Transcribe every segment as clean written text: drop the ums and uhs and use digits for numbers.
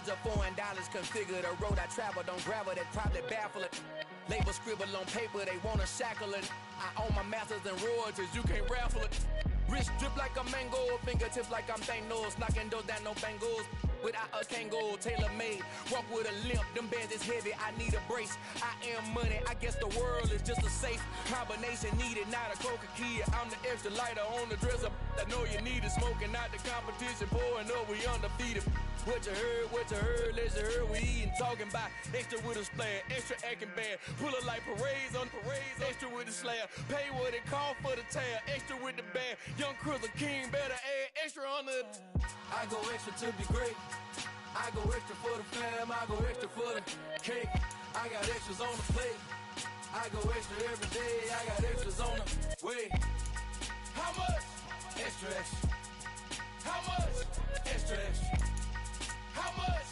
Hundreds of foreign dollars configure the road I travel. Don't gravel, that probably baffle it. Label scribble on paper, they wanna shackle it. I own my masters and royalties, you can't raffle it. Wrist drip like a mango, fingertips like I'm Thanos. Knocking doors down, no bangles. Without a Kango, tailor-made. Walk with a limp, them bands is heavy, I need a brace. I am money, I guess the world is just a safe combination needed, not a coca key. I'm the extra lighter on the dresser. I know you need it, smoking out the competition, pouring up, we undefeated. What you heard, let's hear we eating, talking about extra with a splash, extra acting bad. Pull it like parades on parades, extra with the slab. Pay what it call for the tab, extra with the band. Young Crizzle King, better add extra on the. I go extra to be great. I go extra for the fam, I go extra for the cake. I got extras on the plate. I go extra every day, I got extras on the way. How much? Extra, extra. How much? Extra, extra. How much?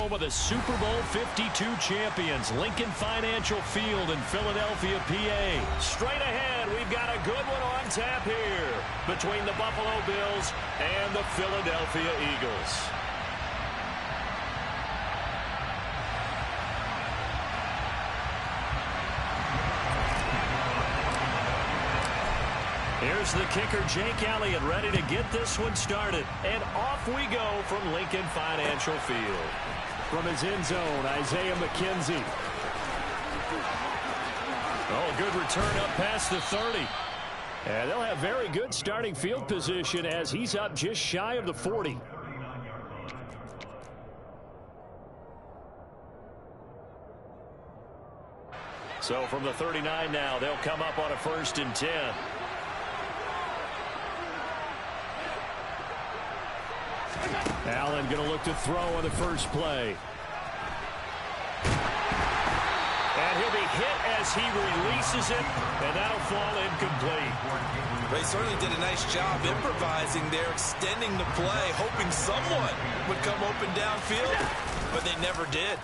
Of the Super Bowl 52 champions, Lincoln Financial Field in Philadelphia, PA. Straight ahead, we've got a good one on tap here between the Buffalo Bills and the Philadelphia Eagles. Here's the kicker, Jake Elliott, ready to get this one started. And off we go from Lincoln Financial Field. From his end zone, Isaiah McKenzie. Oh, good return up past the 30. And they'll have very good starting field position as he's up just shy of the 40. So from the 39 now, they'll come up on a 1st and 10. Allen going to look to throw on the first play. And he'll be hit as he releases it, and that'll fall incomplete. They certainly did a nice job improvising there, extending the play, hoping someone would come open downfield, but they never did.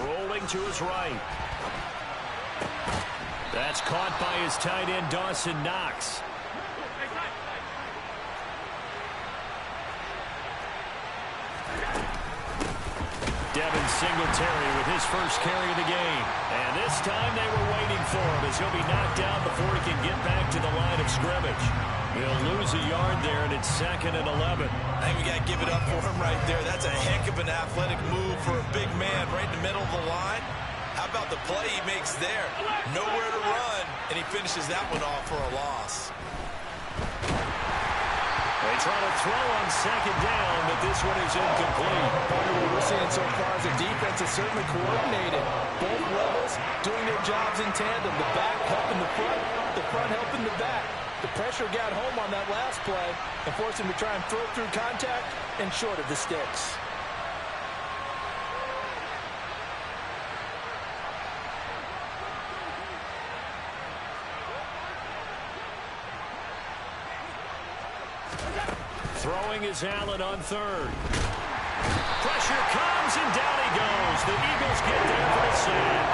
Rolling to his right. That's caught by his tight end, Dawson Knox. Devin Singletary with his first carry of the game. And this time they were waiting for him as he'll be knocked down before he can get back to the line of scrimmage. He'll lose a yard there, and it's 2nd and 11. I think we got to give it up for him right there. That's a heck of an athletic move for a big man right in the middle of the line. How about the play he makes there? Nowhere to run, and he finishes that one off for a loss. They try to throw on 2nd down, but this one is incomplete. What we're seeing so far is the defense is certainly coordinated. Both levels doing their jobs in tandem. The back helping the front helping the back. The pressure got home on that last play and forced him to try and throw through contact and short of the sticks. Throwing is Allen on 3rd. Pressure comes, and down he goes. The Eagles get there for the sack.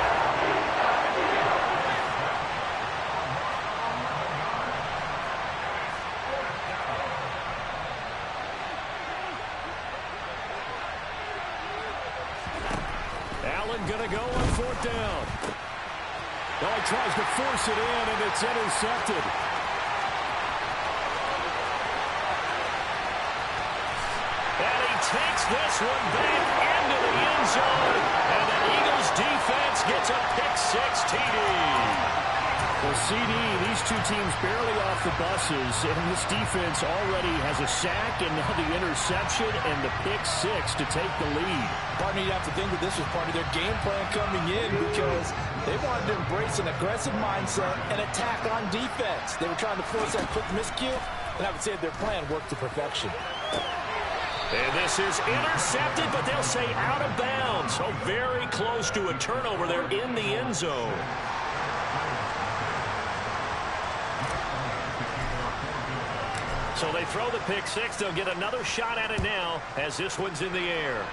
Allen going to go on 4th down. Oh, he tries to force it in, and it's intercepted. Takes this one back into the end zone, and the Eagles defense gets a pick-6 TD. Well, CD, these two teams barely off the buses, and this defense already has a sack, and now the interception and the pick-6 to take the lead. Partner, you have to think that this was part of their game plan coming in because they wanted to embrace an aggressive mindset and attack on defense. They were trying to force that quick miscue, and I would say their plan worked to perfection. And this is intercepted, but they'll say out of bounds. So very close to a turnover there in the end zone. So they throw the pick six. They'll get another shot at it now as this one's in the air.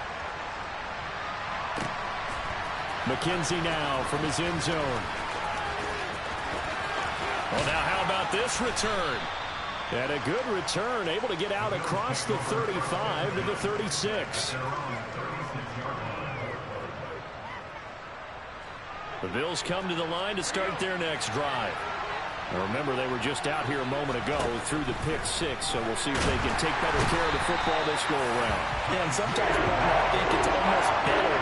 McKenzie now from his end zone. Well, now how about this return? And a good return, able to get out across the 35 to the 36. The Bills come to the line to start their next drive. Now remember, they were just out here a moment ago through the pick six, so we'll see if they can take better care of the football this go-around. Yeah, and sometimes, I think it's almost better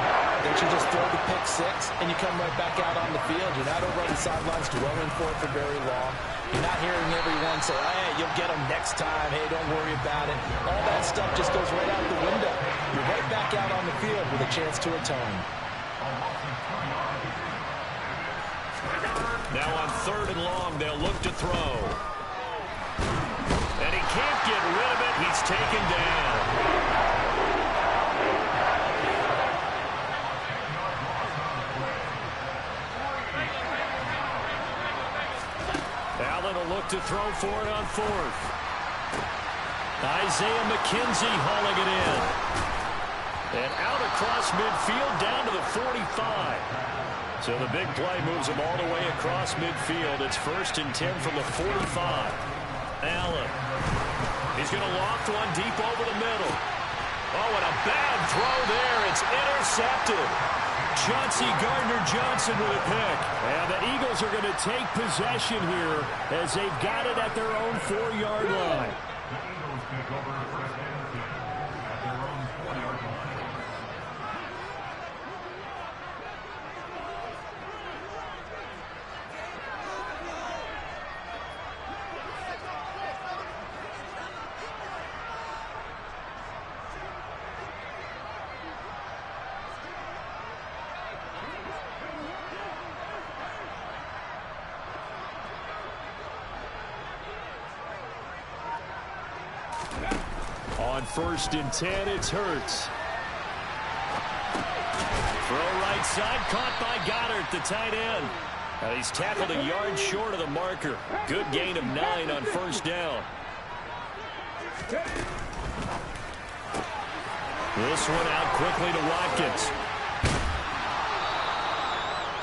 that you just throw the pick six and you come right back out on the field. You're not over on the sidelines dwelling for it for very long. You're not hearing everyone say, hey, you'll get them next time. Hey, don't worry about it. All that stuff just goes right out the window. You're right back out on the field with a chance to atone. Now on 3rd and long, they'll look to throw. And he can't get rid of it. He's taken down. Allen will look to throw for it on 4th. Isaiah McKenzie hauling it in. And out across midfield down to the 45. So the big play moves him all the way across midfield. It's 1st and 10 from the 45. Allen. He's going to loft one deep over the middle. Oh, and a bad throw there. It's intercepted. Chauncey Gardner-Johnson with a pick. And the Eagles are going to take possession here as they've got it at their own 4-yard line. On 1st and 10, it's Hurts. Throw right side, caught by Goddard, the tight end. And he's tackled a yard short of the marker. Good gain of 9 on 1st down. This one out quickly to Watkins.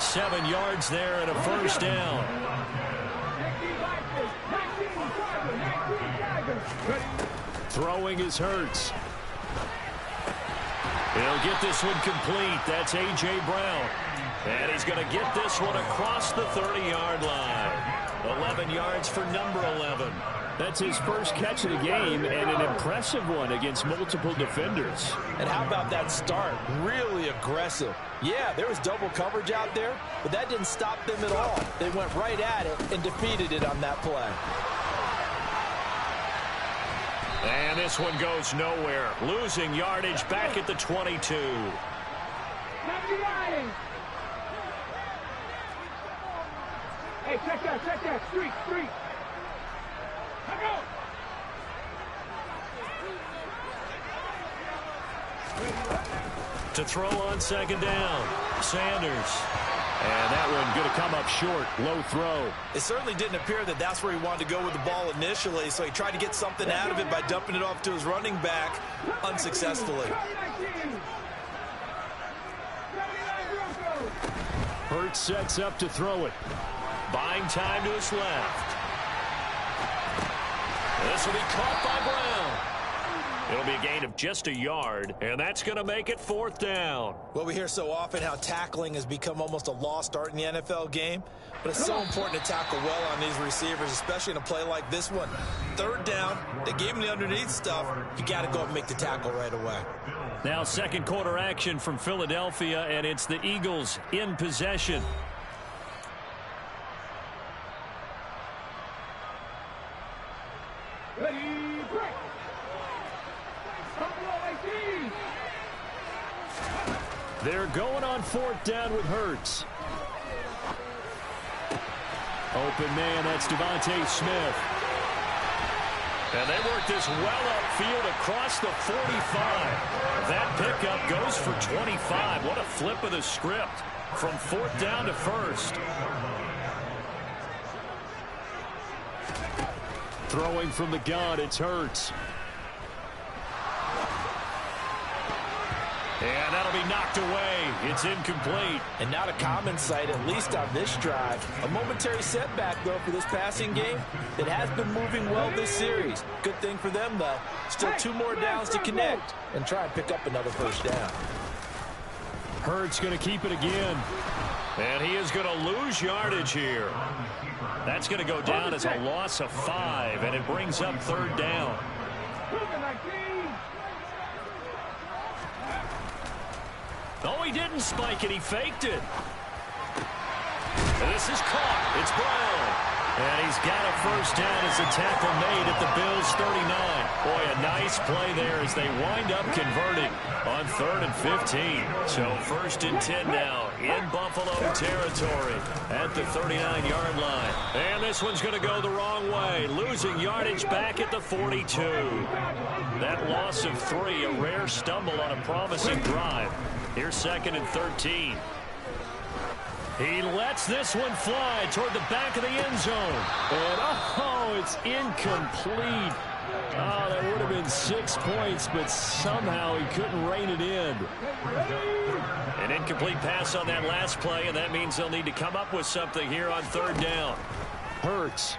7 yards there and a 1st down. Throwing is Hurts. He'll get this one complete. That's A.J. Brown. And he's going to get this one across the 30-yard line. 11 yards for number 11. That's his first catch of the game, and an impressive one against multiple defenders. And how about that start? Really aggressive. Yeah, there was double coverage out there, but that didn't stop them at all. They went right at it and defeated it on that play. And this one goes nowhere. Losing yardage back at the 22. Hey, check that. Street. Go. To throw on 2nd down. Sanders. And that one going to come up short. Low throw. It certainly didn't appear that that's where he wanted to go with the ball initially, so he tried to get something out of it by dumping it off to his running back unsuccessfully. Hurts sets up to throw it. Buying time to his left. This will be caught by Brown. It'll be a gain of just a yard, and that's going to make it 4th down. Well, we hear so often how tackling has become almost a lost art in the NFL game, but it's so important to tackle well on these receivers, especially in a play like this one. 3rd down, they gave him the underneath stuff. You got to go and make the tackle right away. Now 2nd quarter action from Philadelphia, and it's the Eagles in possession. They're going on 4th down with Hurts. Open man, that's Devontae Smith. And they work this well upfield across the 45. That pickup goes for 25. What a flip of the script from 4th down to 1st. Throwing from the gun, it's Hurts. And that'll be knocked away. It's incomplete. And not a common sight, at least on this drive. A momentary setback, though, for this passing game. It has been moving well this series. Good thing for them, though. Still 2 more downs to connect and try and pick up another first down. Hurts going to keep it again. And he is going to lose yardage here. That's going to go down as a loss of 5, and it brings up 3rd down. Oh, he didn't spike it. He faked it. This is caught. It's Brown. And he's got a first down as the tackle made at the Bills' 39. Boy, a nice play there as they wind up converting on 3rd and 15. So 1st and 10 now in Buffalo territory at the 39-yard line. And this one's going to go the wrong way, losing yardage back at the 42. That loss of 3, a rare stumble on a promising drive. Here's 2nd and 13. He lets this one fly toward the back of the end zone. And, oh, it's incomplete. Oh, that would have been 6 points, but somehow he couldn't rein it in. An incomplete pass on that last play, and that means they'll need to come up with something here on 3rd down. Hurts.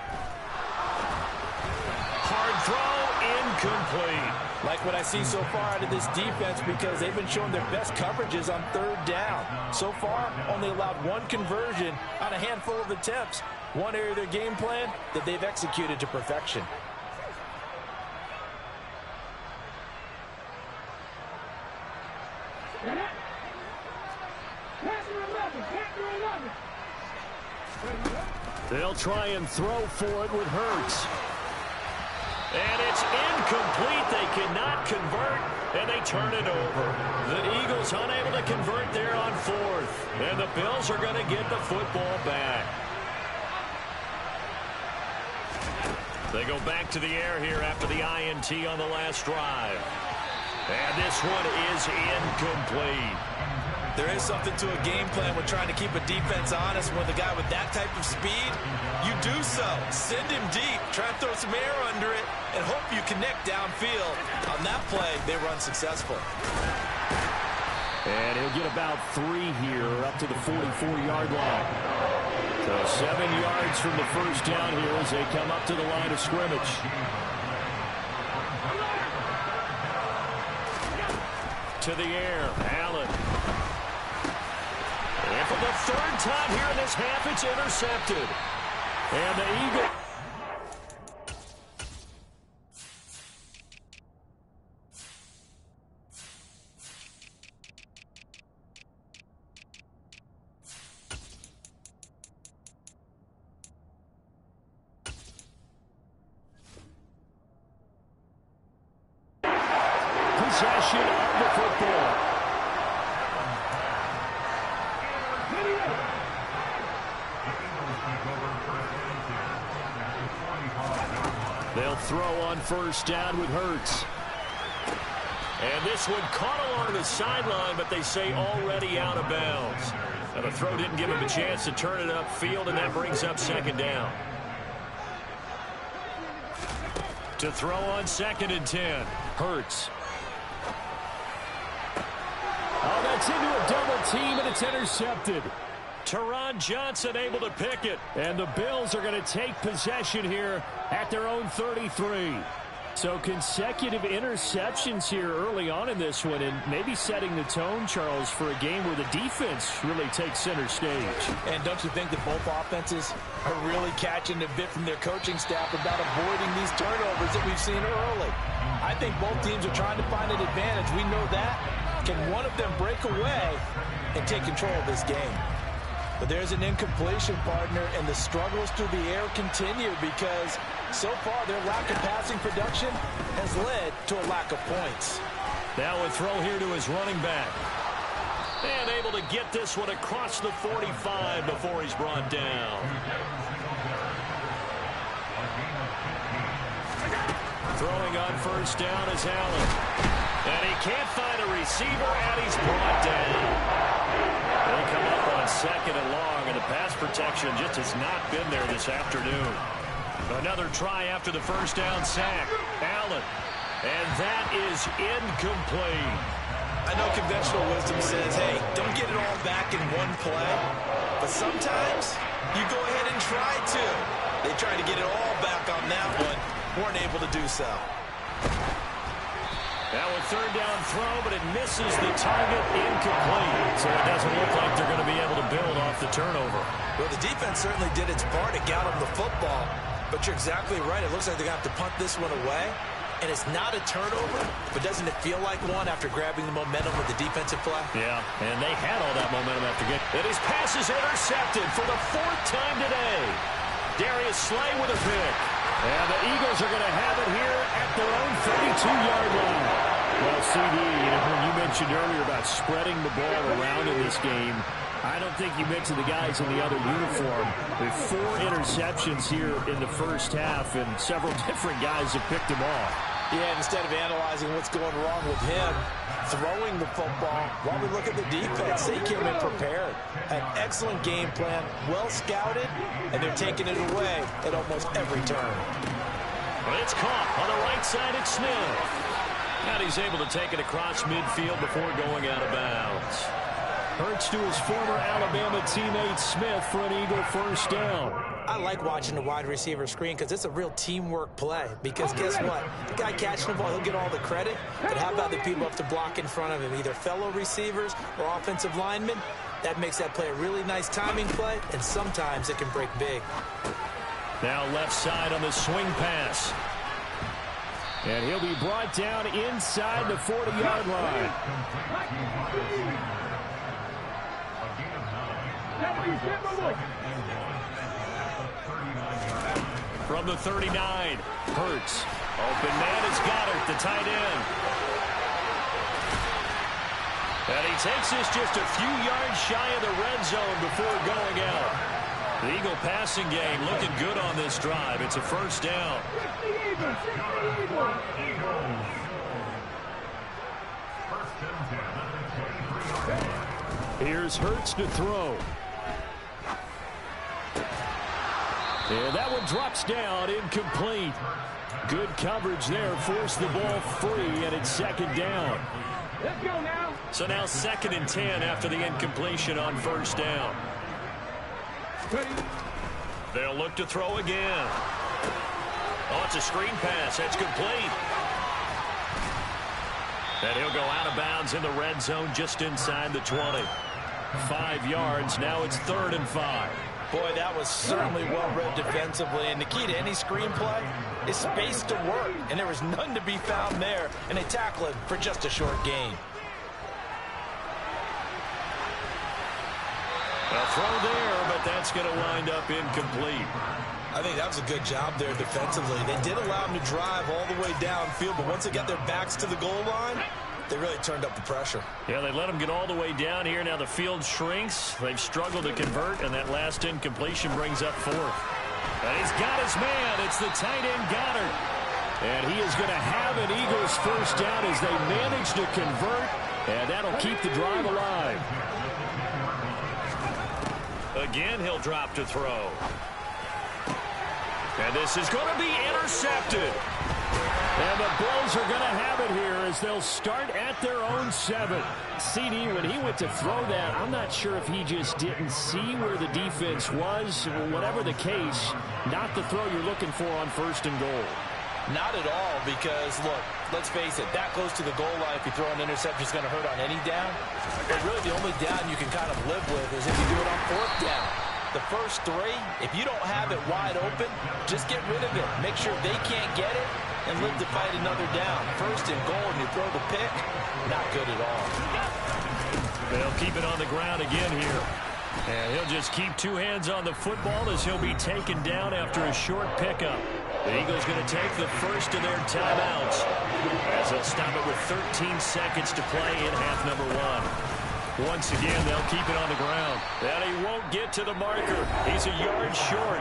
Hard throw, incomplete. Like what I see so far out of this defense because they've been showing their best coverages on 3rd down. So far, only allowed 1 conversion on a handful of attempts. One area of their game plan that they've executed to perfection. They'll try and throw for it with Hurts. And it's incomplete. They cannot convert, and they turn it over. The Eagles unable to convert there on 4th. And the Bills are going to get the football back. They go back to the air here after the INT on the last drive. And this one is incomplete. There is something to a game plan when trying to keep a defense honest. With a guy with that type of speed, you do so. Send him deep, try and throw some air under it, and hope you connect downfield. On that play, they run successful. And he'll get about 3 here up to the 44-yard line. So 7 yards from the first down here as they come up to the line of scrimmage. To the air, Allen. And for the 3rd time here in this half, it's intercepted. And the Eagles. Possession of the football. They'll throw on first down with Hurts. And this one caught along the sideline, but they say already out of bounds. Now the throw didn't give him a chance to turn it upfield, and that brings up 2nd down. To throw on 2nd and 10, Hurts. Oh, that's into a double team, and it's intercepted. Teron Johnson able to pick it. And the Bills are going to take possession here at their own 33. So consecutive interceptions here early on in this one, and maybe setting the tone, Charles, for a game where the defense really takes center stage. And don't you think that both offenses are really catching a bit from their coaching staff about avoiding these turnovers that we've seen early? I think both teams are trying to find an advantage. We know that. Can one of them break away and take control of this game? But there's an incompletion, partner, and the struggles through the air continue because so far their lack of passing production has led to a lack of points. Now a throw here to his running back. And able to get this one across the 45 before he's brought down. Throwing on first down is Allen. And he can't find a receiver, and he's brought down. They come up on 2nd and long, and the pass protection just has not been there this afternoon. Another try after the first down sack. Allen. And that is incomplete. I know conventional wisdom says, hey, don't get it all back in one play. But sometimes you go ahead and try to. They tried to get it all back on that one. Weren't able to do so. Now a third down throw, but it misses the target, incomplete. So it doesn't look like they're going to be able to build off the turnover. Well, the defense certainly did its part to get them the football. But you're exactly right. It looks like they're going to have to punt this one away. And it's not a turnover, but doesn't it feel like one after grabbing the momentum with the defensive play? Yeah, and they had all that momentum after getting. And his pass is intercepted for the 4th time today. Darius Slay with a pick. And the Eagles are going to have it here at their own 32-yard line. Well, CD, when you mentioned earlier about spreading the ball around in this game, I don't think you mentioned the guys in the other uniform. With 4 interceptions here in the first half, and several different guys have picked them off. Yeah, instead of analyzing what's going wrong with him, throwing the football, while we look at the defense, they came in prepared. An excellent game plan, well scouted, and they're taking it away at almost every turn. Well, it's caught on the right side. It's Smith. And he's able to take it across midfield before going out of bounds. Hurts to his former Alabama teammate Smith for an Eagle first down. I like watching the wide receiver screen because it's a real teamwork play. Because guess what? The guy catching the ball, he'll get all the credit. But how about the people up to block in front of him, either fellow receivers or offensive linemen? That makes that play a really nice timing play, and sometimes it can break big. Now left side on the swing pass. And he'll be brought down inside the 40-yard line. From the 39, Hurts. Open man is Goddard, the tight end. And he takes this just a few yards shy of the red zone before going out. The Eagle passing game looking good on this drive. It's a first down. Here's Hurts to throw. And that one drops down, incomplete. Good coverage there, forced the ball free, and it's second down. Let's go now. So now 2nd and 10 after the incompletion on first down. They'll look to throw again. Oh, it's a screen pass. That's complete. And he'll go out of bounds in the red zone just inside the 20. 5 yards. Now it's 3rd and 5. Boy, that was certainly well-read defensively. And the key to any screenplay is space to work. And there was none to be found there. And they tackle it for just a short gain. A throw there, but that's going to wind up incomplete. I think that was a good job there defensively. They did allow them to drive all the way downfield, but once they got their backs to the goal line, they really turned up the pressure. Yeah, they let them get all the way down here. Now the field shrinks. They've struggled to convert, and that last incompletion brings up 4th. And he's got his man. It's the tight end Goddard. And he is going to have an Eagles first down as they manage to convert, and that'll keep the drive alive. Again, he'll drop to throw. And this is going to be intercepted. And the Bills are going to have it here as they'll start at their own 7. CD, when he went to throw that, I'm not sure if he just didn't see where the defense was. Whatever the case, not the throw you're looking for on 1st and goal. Not at all, because, look, let's face it, that goes to the goal line. If you throw an interception, it's going to hurt on any down. But really, the only down you can kind of live with is if you do it on 4th down. The first 3, if you don't have it wide open, just get rid of it. Make sure they can't get it and live to fight another down. 1st and goal, and you throw the pick, not good at all. They'll keep it on the ground again here. And he'll just keep 2 hands on the football as he'll be taken down after a short pickup. The Eagles going to take the first of their timeouts as they'll stop it with 13 seconds to play in half number 1. Once again, they'll keep it on the ground. And he won't get to the marker. He's a yard short.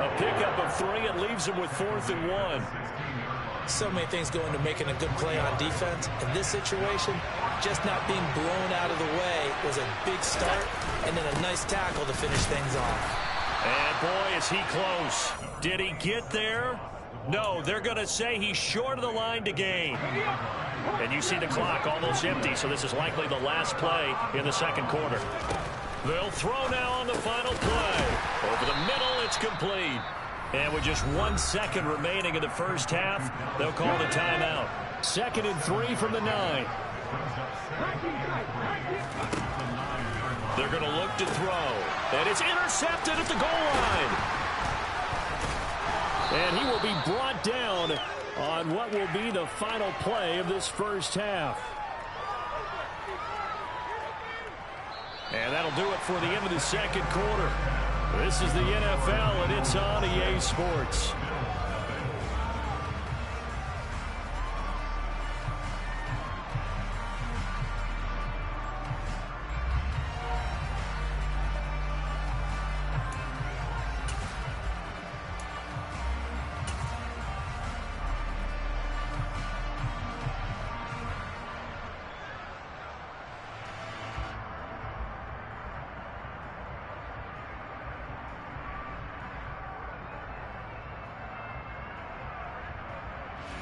A pickup of 3. It leaves him with 4th and 1. So many things go into making a good play on defense. In this situation, just not being blown out of the way was a big start, and then a nice tackle to finish things off. And boy, is he close. Did he get there? No, they're going to say he's short of the line to gain. And you see the clock almost empty, so this is likely the last play in the second quarter. They'll throw now on the final play. Over the middle, it's complete. And with just 1 second remaining in the first half, they'll call the timeout. 2nd and 3 from the 9. They're going to look to throw. And it's intercepted at the goal line. And he will be brought down on what will be the final play of this first half. And that'll do it for the end of the second quarter. This is the NFL, and it's on EA Sports.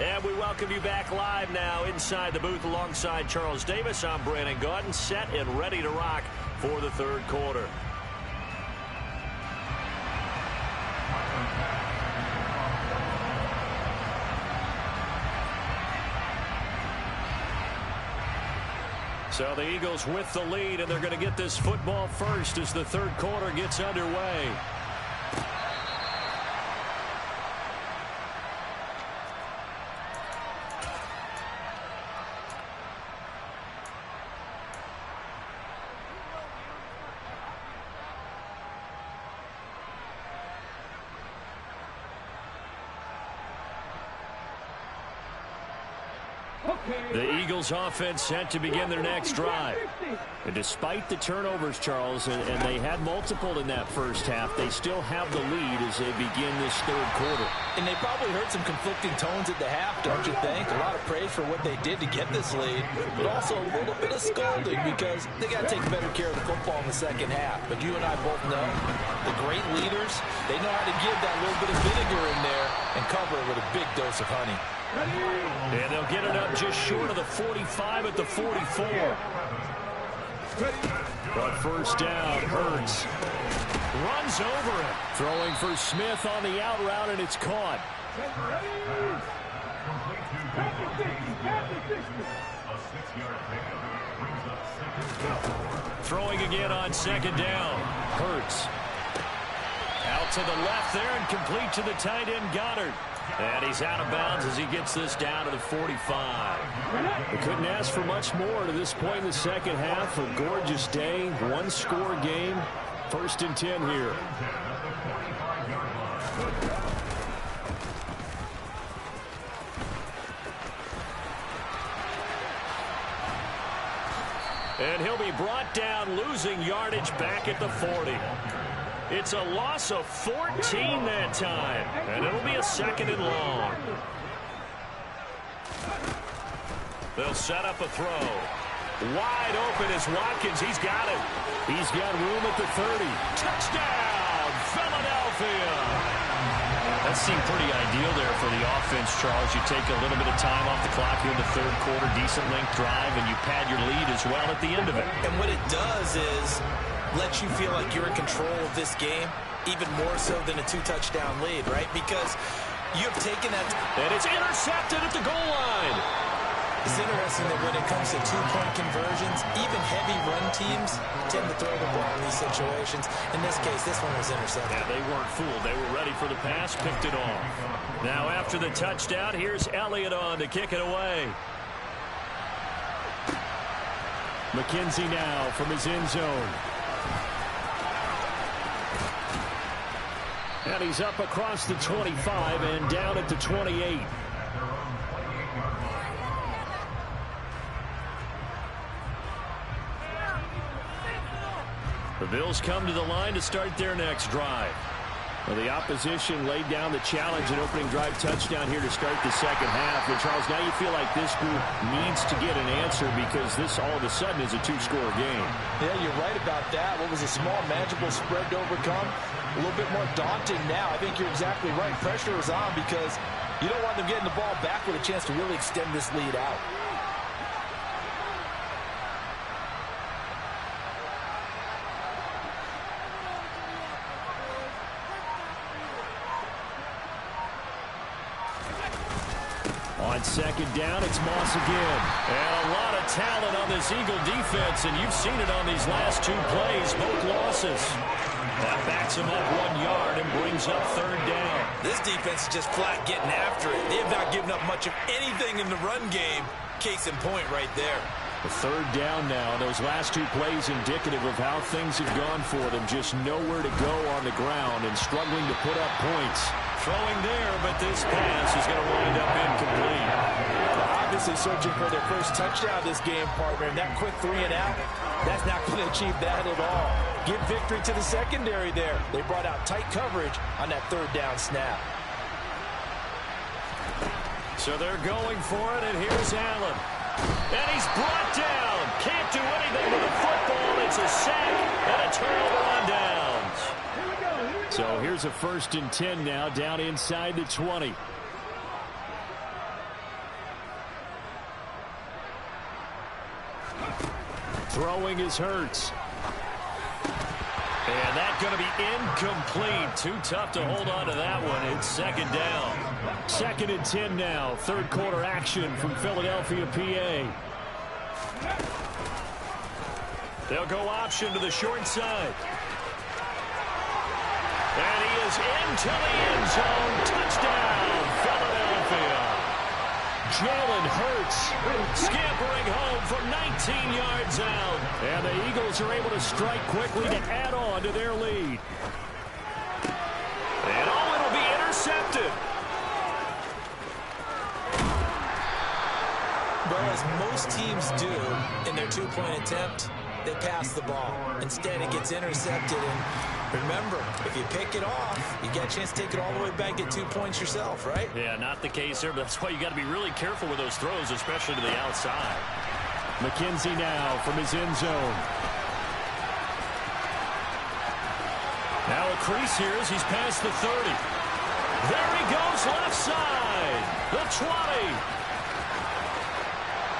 And we welcome you back live now inside the booth alongside Charles Davis. I'm Brandon Gaudin, set and ready to rock for the third quarter. So the Eagles with the lead, and they're going to get this football first as the third quarter gets underway. The Eagles offense set to begin their next drive. And despite the turnovers, Charles, and they had multiple in that first half, they still have the lead as they begin this third quarter. And they probably heard some conflicting tones at the half, don't you think? A lot of praise for what they did to get this lead, but also a little bit of scolding because they got to take better care of the football in the second half. But you and I both know the great leaders, they know how to give that little bit of vinegar in there and cover it with a big dose of honey. And they'll get it up just short of the 45 at the 44. But first down, Hurts runs over it. Throwing for Smith on the out route, and it's caught. Throwing again on second down. Hurts out to the left there and complete to the tight end Goddard. And he's out of bounds as he gets this down to the 45. We couldn't ask for much more to this point in the second half. A gorgeous day, one-score game. 1st and 10 here. And he'll be brought down, losing yardage back at the 40. It's a loss of 14 that time, and it'll be a 2nd and long. They'll set up a throw. Wide open is Watkins. He's got it. He's got room at the 30. Touchdown, Philadelphia. That seemed pretty ideal there for the offense, Charles. You take a little bit of time off the clock here in the third quarter, decent length drive, and you pad your lead as well at the end of it. And what it does is lets you feel like you're in control of this game, even more so than a 2-touchdown lead, right? Because you have taken that. And it's intercepted at the goal line. It's interesting that when it comes to two-point conversions, even heavy run teams tend to throw the ball in these situations. In this case, this one was intercepted. Yeah, they weren't fooled. They were ready for the pass, picked it off. Now after the touchdown, here's Elliott on to kick it away. McKenzie now from his end zone. And he's up across the 25 and down at the 28. The Bills come to the line to start their next drive. Well, the opposition laid down the challenge and opening drive touchdown here to start the second half. And, Charles, now you feel like this group needs to get an answer because this all of a sudden is a two-score game. Yeah, you're right about that. What was a small, manageable spread to overcome? A little bit more daunting now. I think you're exactly right. Pressure is on because you don't want them getting the ball back with a chance to really extend this lead out. On second down, it's Moss again. And a lot of talent on this Eagle defense, and you've seen it on these last two plays, both losses. That backs him up 1 yard and brings up third down. This defense is just flat getting after it. They have not given up much of anything in the run game. Case in point right there. The third down now. Those last two plays indicative of how things have gone for them. Just nowhere to go on the ground and struggling to put up points. Throwing there, but this pass is going to wind up incomplete. Obviously searching for their first touchdown this game, partner. And that quick 3 and out, that's not going to achieve that at all. Give victory to the secondary there. They brought out tight coverage on that third down snap. So they're going for it, and here's Allen. And he's brought down. Can't do anything with the football. It's a sack and a turnover on downs. So here's a 1st and 10 now, down inside the 20. Throwing is Hurts. And that's going to be incomplete. Too tough to hold on to that one. It's second down. 2nd and 10 now. Third quarter action from Philadelphia, PA. They'll go option to the short side. And he is into the end zone. Touchdown, Philadelphia. Jalen Hurts scampering home from 19 yards out. And the Eagles are able to strike quickly to add on to their lead. And it'll be intercepted. Well, as most teams do in their two-point attempt, they pass the ball. Instead, it gets intercepted. And remember, if you pick it off, you get a chance to take it all the way back, get 2 points yourself, right? Yeah, not the case here, but that's why you got to be really careful with those throws, especially to the outside. McKenzie now from his end zone. Now a crease here as he's past the 30. There he goes, left side. The 20.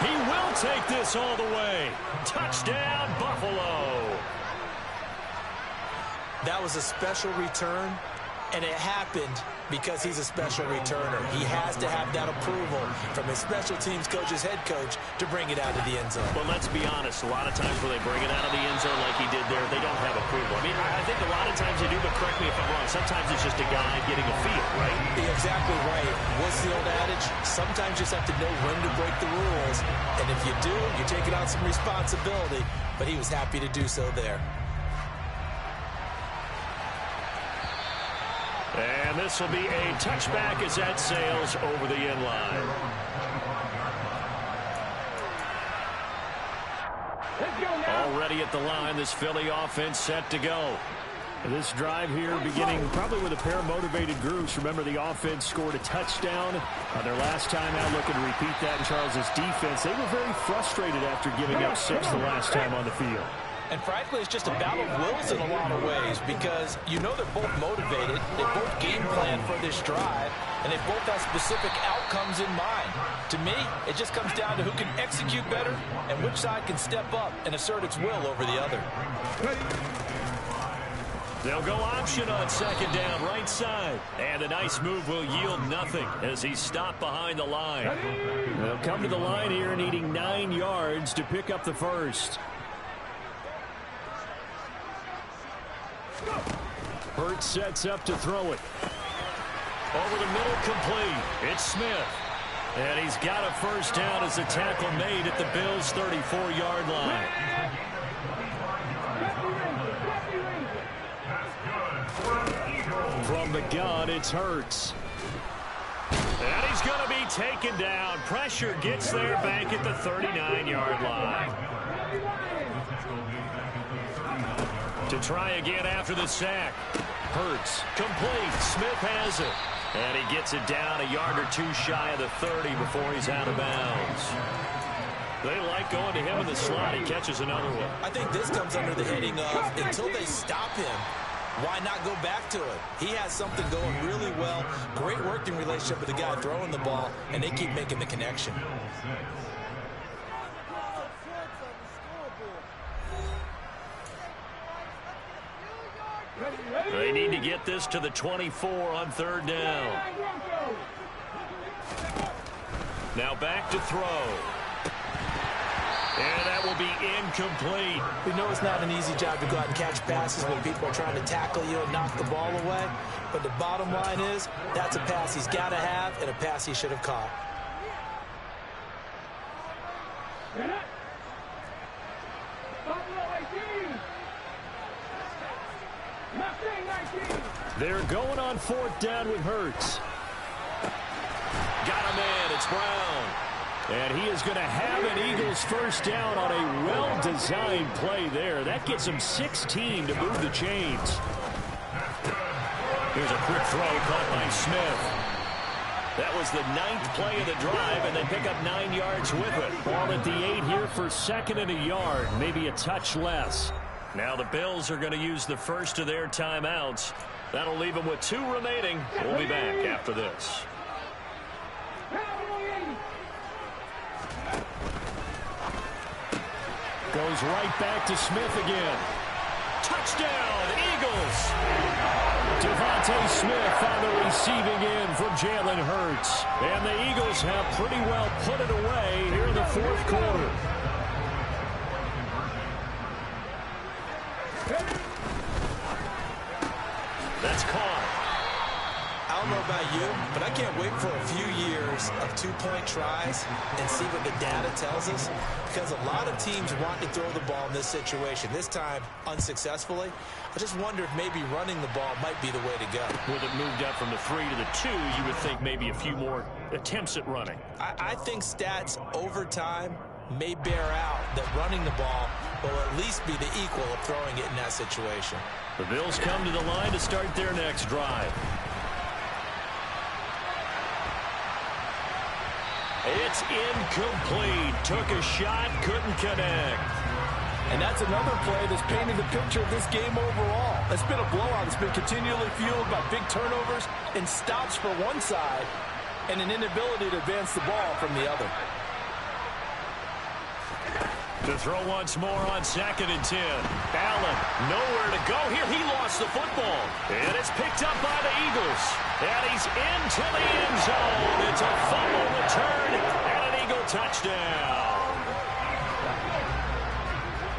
He will take this all the way. Touchdown, Buffalo. That was a special return, and it happened because he's a special returner. He has to have that approval from his special teams coach's head coach to bring it out of the end zone. Well, let's be honest. A lot of times when they bring it out of the end zone like he did there, they don't have approval. I mean, I think a lot of times they do, but correct me if I'm wrong. Sometimes it's just a guy getting a feel, right? You're exactly right. What's the old adage? Sometimes you just have to know when to break the rules. And if you do, you're taking on some responsibility. But he was happy to do so there. And this will be a touchback as that sails over the end line. Already at the line, this Philly offense set to go. This drive here beginning probably with a pair of motivated groups. Remember, the offense scored a touchdown on their last time out. Looking to repeat that in Charles's defense. They were very frustrated after giving up 6 the last time on the field. And frankly, it's just a battle of wills in a lot of ways because you know they're both motivated. They both game plan for this drive, and they both have specific outcomes in mind. To me, it just comes down to who can execute better and which side can step up and assert its will over the other. They'll go option on second down, right side. And a nice move will yield nothing as he's stopped behind the line. They'll come to the line here needing 9 yards to pick up the first. Hurts sets up to throw it. Over the middle, complete. It's Smith. And he's got a first down as the tackle made at the Bills' 34-yard line. From the gun, it's Hurts. And he's going to be taken down. Pressure gets there back at the 39-yard line. To try again after the sack. Hurts. Complete. Smith has it. And he gets it down a yard or two shy of the 30 before he's out of bounds. They like going to him in the slot. He catches another one. I think this comes under the heading of until they stop him, why not go back to it? He has something going really well. Great working relationship with the guy throwing the ball, and they keep making the connection. They need to get this to the 24 on third down. Now back to throw. And that will be incomplete. We know it's not an easy job to go out and catch passes when people are trying to tackle you and knock the ball away. But the bottom line is, that's a pass he's got to have and a pass he should have caught. They're going on fourth down with Hurts. Got a man. It's Brown. And he is going to have an Eagles first down on a well-designed play there. That gets him 16 to move the chains. Here's a quick throw caught by Smith. That was the 9th play of the drive, and they pick up 9 yards with it. Ball at the 8 here for second and a yard, maybe a touch less. Now the Bills are going to use the first of their timeouts. That'll leave them with 2 remaining. We'll be back after this. Goes right back to Smith again. Touchdown, Eagles! Devontae Smith on the receiving end from Jalen Hurts. And the Eagles have pretty well put it away here in the fourth quarter. That's caught. I don't know about you, but I can't wait for a few years of 2-point tries and see what the data tells us, because a lot of teams want to throw the ball in this situation. This time, unsuccessfully. I just wonder if maybe running the ball might be the way to go. With it moved up from the 3 to the 2, you would think maybe a few more attempts at running. I think stats over time may bear out that running the ball will at least be the equal of throwing it in that situation. The Bills come to the line to start their next drive. It's incomplete. Took a shot, couldn't connect. And that's another play that's painting the picture of this game overall. It's been a blowout. It's been continually fueled by big turnovers and stops for one side and an inability to advance the ball from the other. To throw once more on 2nd and 10. Allen, nowhere to go here. He lost the football. And it's picked up by the Eagles. And he's into the end zone. It's a fumble return and an Eagle touchdown.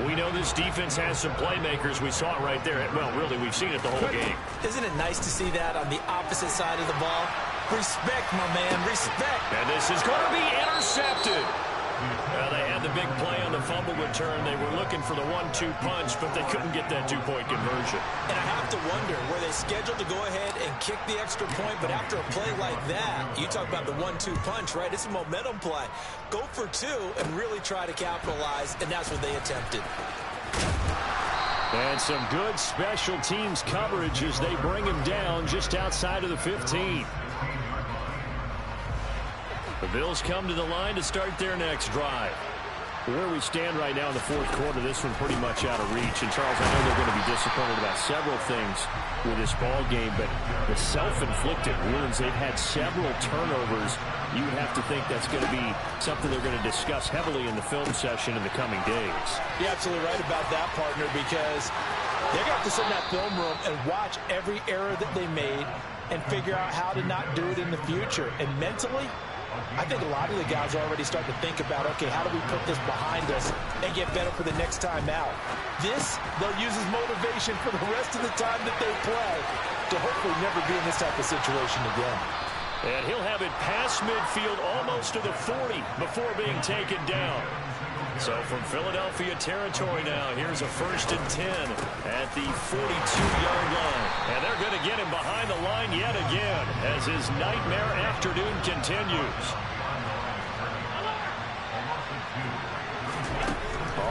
We know this defense has some playmakers. We saw it right there. Well, really, we've seen it the whole game. Isn't it nice to see that on the opposite side of the ball? Respect, my man, respect. And this is going to be intercepted. They had the big play on the fumble return. They were looking for the 1-2 punch, but they couldn't get that 2-point conversion. And I have to wonder, were they scheduled to go ahead and kick the extra point? But after a play like that, you talk about the 1-2 punch, right? It's a momentum play. Go for 2 and really try to capitalize, and that's what they attempted. And some good special teams coverage as they bring him down just outside of the 15. The Bills come to the line to start their next drive. Where we stand right now in the fourth quarter, this one pretty much out of reach. And, Charles, I know they're going to be disappointed about several things with this ball game, but the self-inflicted wounds, they've had several turnovers. You would have to think that's going to be something they're going to discuss heavily in the film session in the coming days. You're absolutely right about that, partner, because they're going to have to sit in that film room and watch every error that they made and figure out how to not do it in the future. And mentally, I think a lot of the guys are already starting to think about, okay, how do we put this behind us and get better for the next time out? This, they'll use as motivation for the rest of the time that they play to hopefully never be in this type of situation again. And he'll have it past midfield almost to the 40 before being taken down. So from Philadelphia territory now, here's a 1st and 10 at the 42-yard line. And they're going to get him behind the line yet again as his nightmare afternoon continues.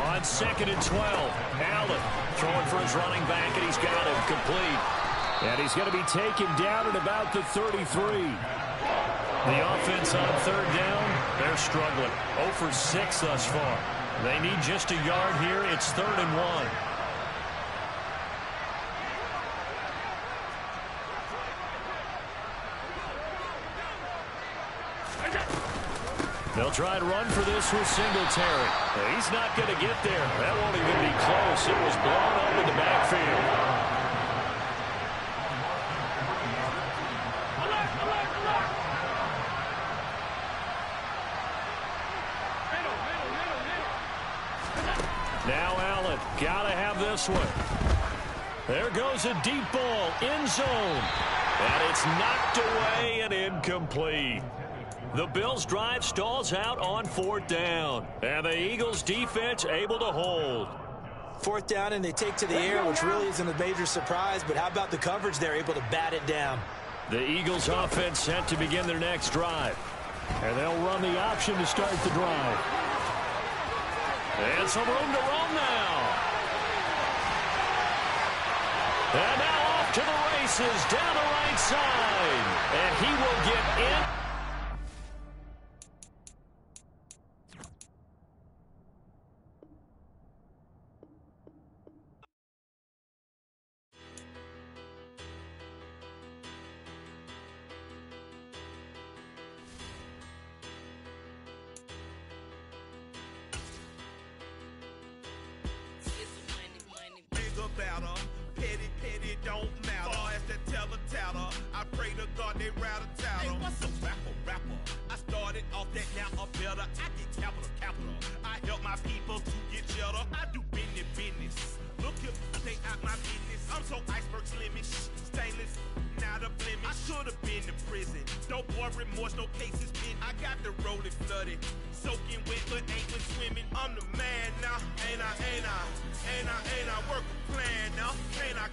On on 2nd and 12. Allen throwing for his running back, and he's got him complete. And he's going to be taken down at about the 33. The offense on 3rd down, they're struggling. 0 for 6 thus far. They need just a yard here. It's 3rd and 1. They'll try and run for this with Singletary. He's not going to get there. That won't even be close. It was blown up in the backfield. Now Allen, got to have this one. There goes a deep ball, end zone. And it's knocked away and incomplete. The Bills' drive stalls out on 4th down. And the Eagles' defense able to hold. 4th down, and they take to the air, which really isn't a major surprise. But how about the coverage? They're able to bat it down. The Eagles' offense set to begin their next drive. And they'll run the option to start the drive. And some room to roam now. And now off to the races down the right side. And he will get in. Petty don't matter. Far as the teller, I pray to God they rattle tattle. Hey, what's a rapper? I started off that, now I'm better. I get capital. I help my people to get cheddar. I do business. Look here, stay out my business. I'm so iceberg slimish, stainless, not a blemish. I should have been to prison. Don't boy remorse, no cases been. I got the rolling flooded, soaking wet, but ain't been swimming. I'm the man now, ain't I? Work a plan now, can't I?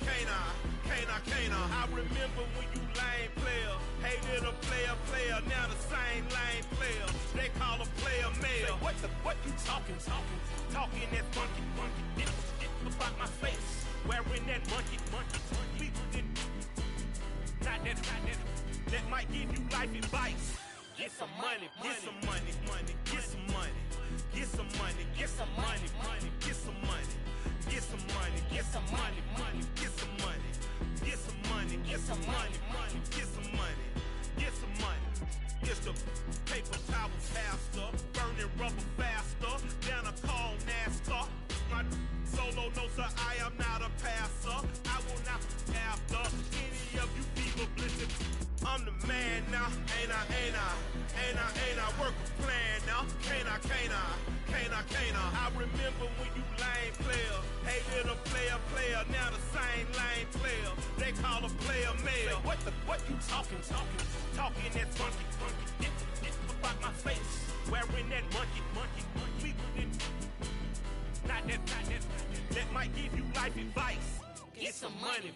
I remember when you lame player, hated a player, now the same lame player. They call a player male. What you talking? Talking that funky. Get about my face, wearing that monkey. Not that might give you life advice. Get some money. It's the paper towel faster, burning rubber faster, down a cold NASCAR. My solo notes are I am not a passer. I will not after any of you people blitzing. I'm the man now, ain't I? Work a plan now, can't I? I remember when you lame player, hated a player, now the same lame player. They call a player male. What you talking? Talking that funky. Get about my face, wearing that monkey. Not that might give you life advice. Get some money.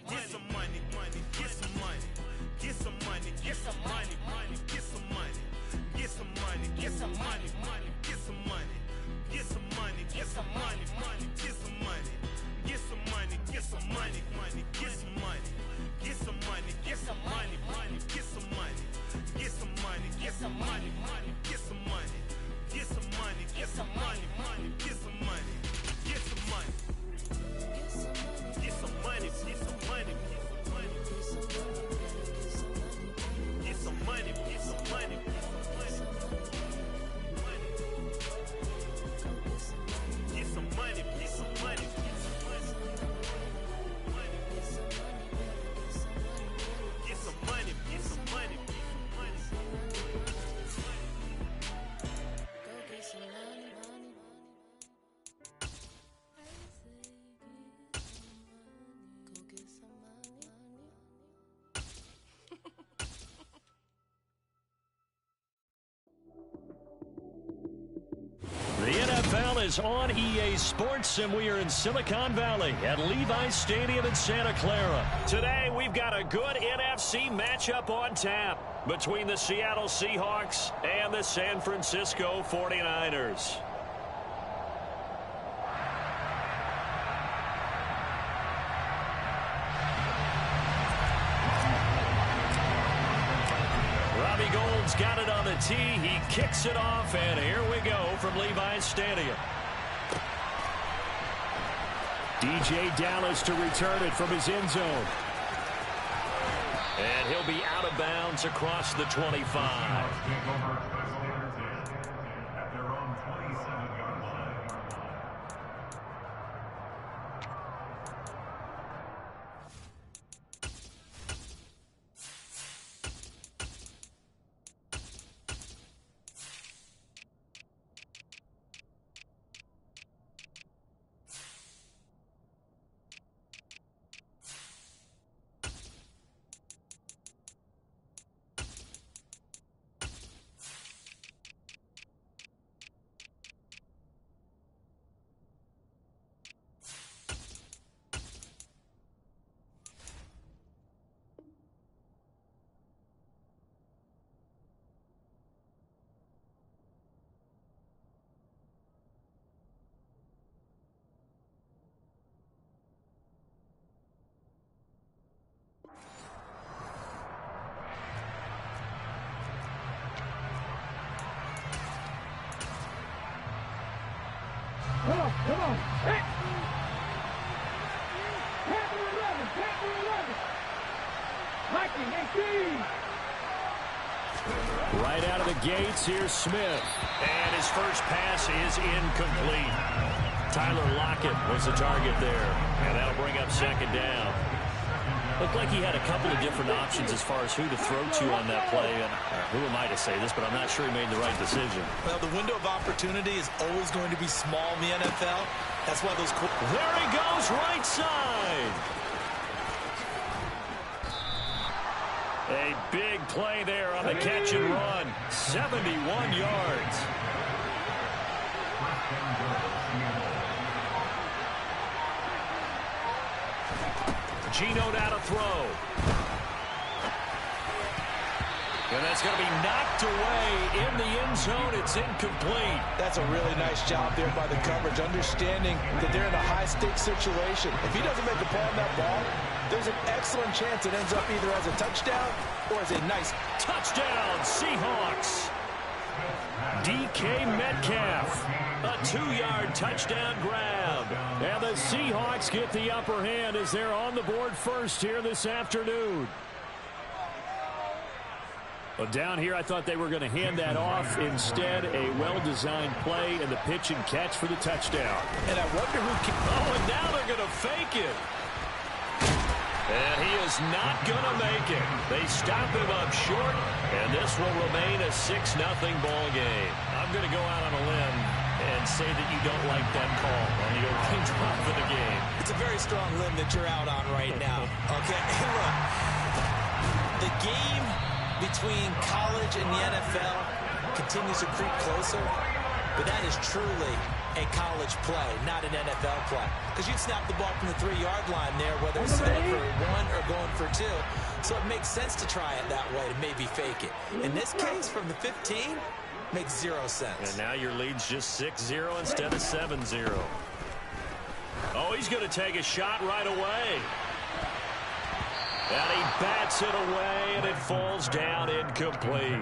The NFL is on EA Sports, and we are in Silicon Valley at Levi's Stadium in Santa Clara. Today, we've got a good NFC matchup on tap between the Seattle Seahawks and the San Francisco 49ers. Robbie Gould's got it on the tee. He kicks it off, and here we go from Levi's Stadium. DJ Dallas to return it from his end zone. And he'll be out of bounds across the 25. Come on. Hey. Pass 11. Mikey, 18. Right out of the gates, here's Smith. And his first pass is incomplete. Tyler Lockett was the target there. And that'll bring up second down. Looked like he had a couple of different options as far as who to throw to on that play. And who am I to say this, but I'm not sure he made the right decision. Well, the window of opportunity is always going to be small in the NFL. That's why those... There he goes, right side. A big play there on the catch and run. 71 yards. Geno now to throw. And that's going to be knocked away in the end zone. It's incomplete. That's a really nice job there by the coverage, understanding that they're in a high-stakes situation. If he doesn't make a play on that ball, there's an excellent chance it ends up either as a touchdown or as a nice touchdown, Seahawks. DK Metcalf, a 2-yard touchdown grab. And the Seahawks get the upper hand as they're on the board first here this afternoon. Well, down here, I thought they were going to hand that off. Instead, a well-designed play and the pitch and catch for the touchdown. And I wonder who can... Oh, and now they're going to fake it. And he is not going to make it. They stop him up short, and this will remain a 6-0 ball game. I'm going to go out on a limb and say that you don't like that call on the opening drive of the game. It's a very strong limb that you're out on right now. Okay, look, the game between college and the NFL continues to creep closer, but that is truly a college play, not an NFL play. Because you'd snap the ball from the 3-yard line there, whether it's going for 1 or going for 2. So it makes sense to try it that way to maybe fake it. In this case, from the 15, makes 0 sense. And now your lead's just 6-0 instead of 7-0. Oh, he's going to take a shot right away. And he bats it away, and it falls down incomplete.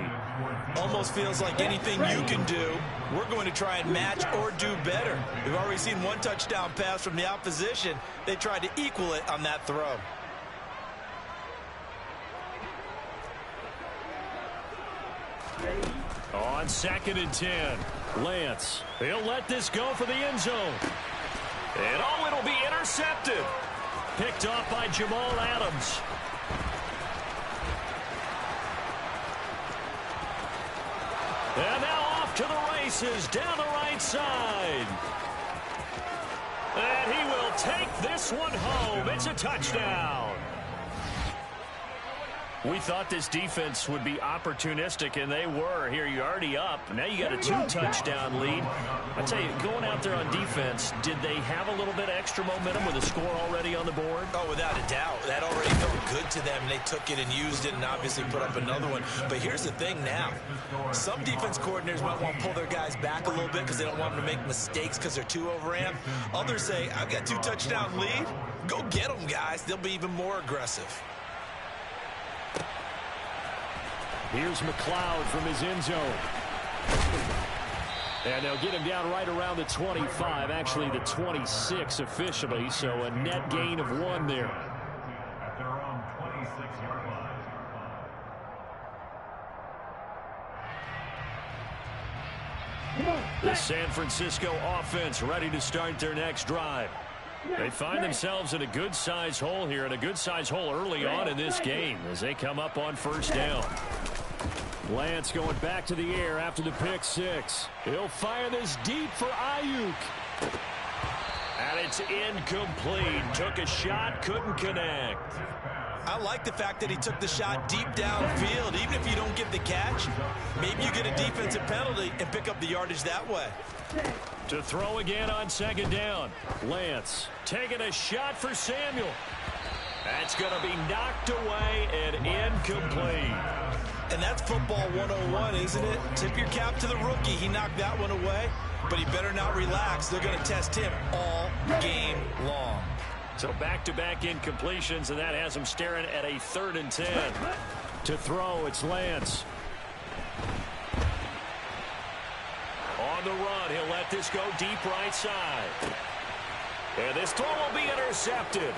Almost feels like anything you can do, we're going to try and match or do better. We've already seen 1 touchdown pass from the opposition. They tried to equal it on that throw. On 2nd and 10, Lance. He'll let this go for the end zone. And oh, it'll be intercepted. Picked off by Jamal Adams. And now off to the races down the right side. And he will take this one home. It's a touchdown. We thought this defense would be opportunistic, and they were. Here, you're already up. Now you got a 2-touchdown lead. I tell you, going out there on defense, did they have a little bit of extra momentum with a score already on the board? Oh, without a doubt. That already felt good to them. They took it and used it and obviously put up another one. But here's the thing now. Some defense coordinators might want to pull their guys back a little bit because they don't want them to make mistakes because they're too overamped. Others say, I've got 2-touchdown lead. Go get them, guys. They'll be even more aggressive. Here's McLeod from his end zone. And they'll get him down right around the 25, actually the 26 officially, so a net gain of 1 there. At their own 26-yard line. The San Francisco offense ready to start their next drive. They find themselves in a good-sized hole here, and a good-sized hole early on in this game as they come up on first down. Lance going back to the air after the pick 6. He'll fire this deep for Ayuk. And it's incomplete. Took a shot, couldn't connect. I like the fact that he took the shot deep downfield. Even if you don't get the catch, maybe you get a defensive penalty and pick up the yardage that way. To throw again on second down. Lance taking a shot for Samuel. That's going to be knocked away and incomplete. And that's football 101, isn't it? Tip your cap to the rookie. He knocked that one away, but he better not relax. They're going to test him all game long. So back-to-back incompletions, and that has him staring at a 3rd and 10. To throw, it's Lance. On the run, he'll let this go deep right side. And this throw will be intercepted.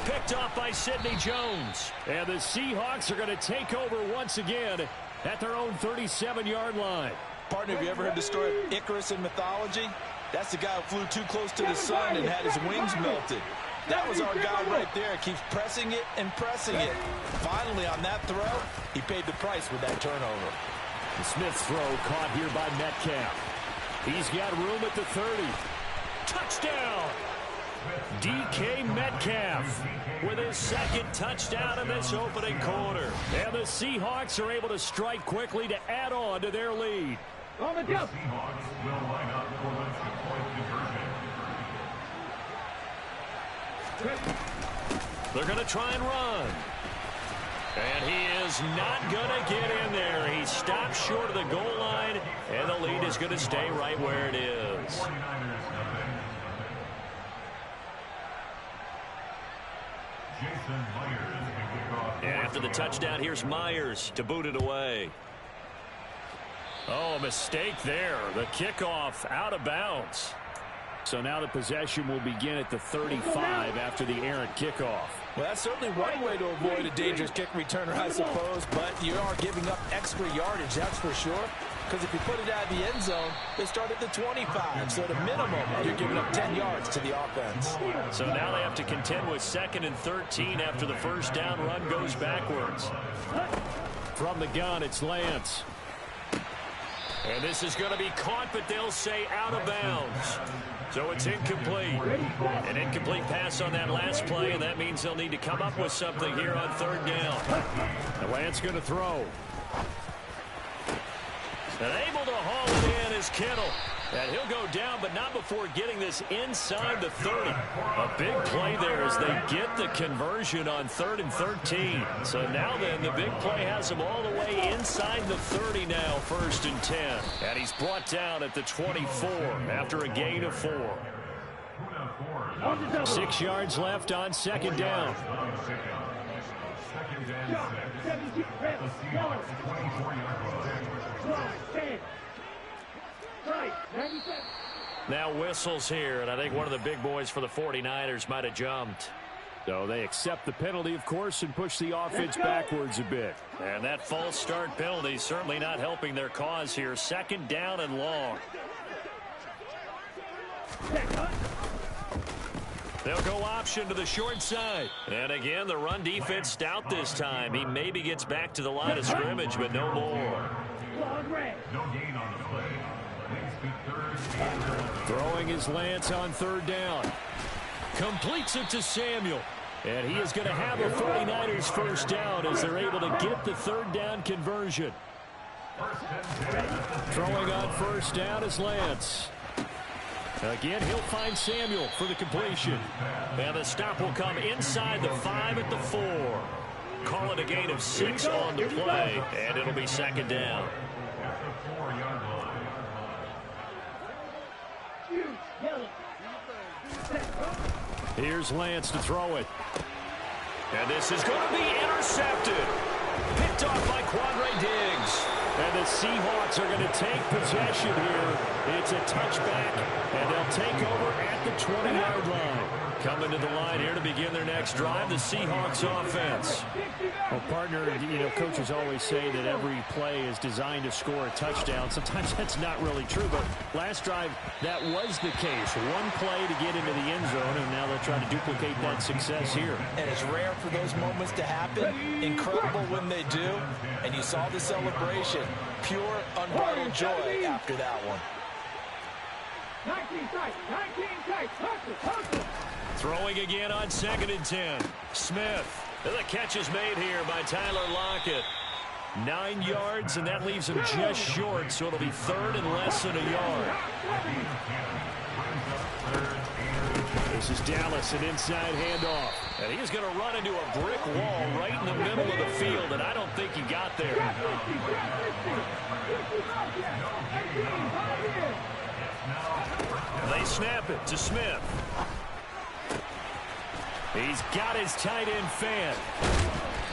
Picked off by Sidney Jones. And the Seahawks are going to take over once again at their own 37-yard line. Partner, have you ever heard the story of Icarus in mythology? That's the guy who flew too close to the sun and had his wings melted. That was our guy right there. Keeps pressing it and pressing it. Finally, on that throw, he paid the price with that turnover. The Smith's throw caught here by Metcalf. He's got room at the 30. Touchdown! DK Metcalf with his 2nd touchdown in this opening quarter. And the Seahawks are able to strike quickly to add on to their lead. On the jump. Seahawks will line up for this point conversion. They're going to try and run. And he is not going to get in there. He stopped short of the goal line, and the lead is going to stay right where it is. And after the touchdown, here's Myers to boot it away. Oh, a mistake there. The kickoff out of bounds. So now the possession will begin at the 35 after the errant kickoff. Well, that's certainly one way to avoid a dangerous kick returner, I suppose, but you are giving up extra yardage, that's for sure. Because if you put it out of the end zone, they start at the 25. So at a minimum, you're giving up 10 yards to the offense. So now they have to contend with 2nd and 13 after the first down run goes backwards. From the gun, it's Lance. And this is going to be caught, but they'll say out of bounds. So it's incomplete. An incomplete pass on that last play, and that means they'll need to come up with something here on 3rd down. And Lance going to throw. And able to haul it in is Kittle. And he'll go down, but not before getting this inside the 30. A big play there as they get the conversion on 3rd and 13. So now then, the big play has him all the way inside the 30 now, 1st and 10. And he's brought down at the 24 after a gain of 4. 6 yards left on 2nd down. Now whistles here, and I think one of the big boys for the 49ers might have jumped. So they accept the penalty, of course, and push the offense backwards a bit. And that false start penalty certainly not helping their cause here. 2nd down and long. They'll go option to the short side. And again, the run defense stout this time. He maybe gets back to the line of scrimmage, but no more. No gain on the play. Throwing his Lance on 3rd down. Completes it to Samuel. And he is going to have a 49ers first down as they're able to get the 3rd down conversion. Throwing on 1st down is Lance. Again, he'll find Samuel for the completion. And the stop will come inside the 5 at the 4. Call it a gain of 6 on the play, and it'll be 2nd down. Here's Lance to throw it. And this is going to be intercepted. Picked off by Quandre Diggs. And the Seahawks are going to take possession here. It's a touchback, and they'll take over at the 20-yard line. Coming to the line here to begin their next drive, the Seahawks offense. Well, partner, coaches always say that every play is designed to score a touchdown. Sometimes that's not really true, but last drive, that was the case. One play to get into the end zone, and now they'll try to duplicate that success here. And it's rare for those moments to happen. Incredible when they do. And you saw the celebration. Pure, unbridled joy after that one. 19 tight, 19 tight, hustle. Throwing again on 2nd and 10. Smith. The catch is made here by Tyler Lockett. 9 yards, and that leaves him just short, so it'll be 3rd and less than a yard. This is Dallas, an inside handoff. And he's going to run into a brick wall right in the middle of the field, and I don't think he got there. They snap it to Smith. He's got his tight end fan.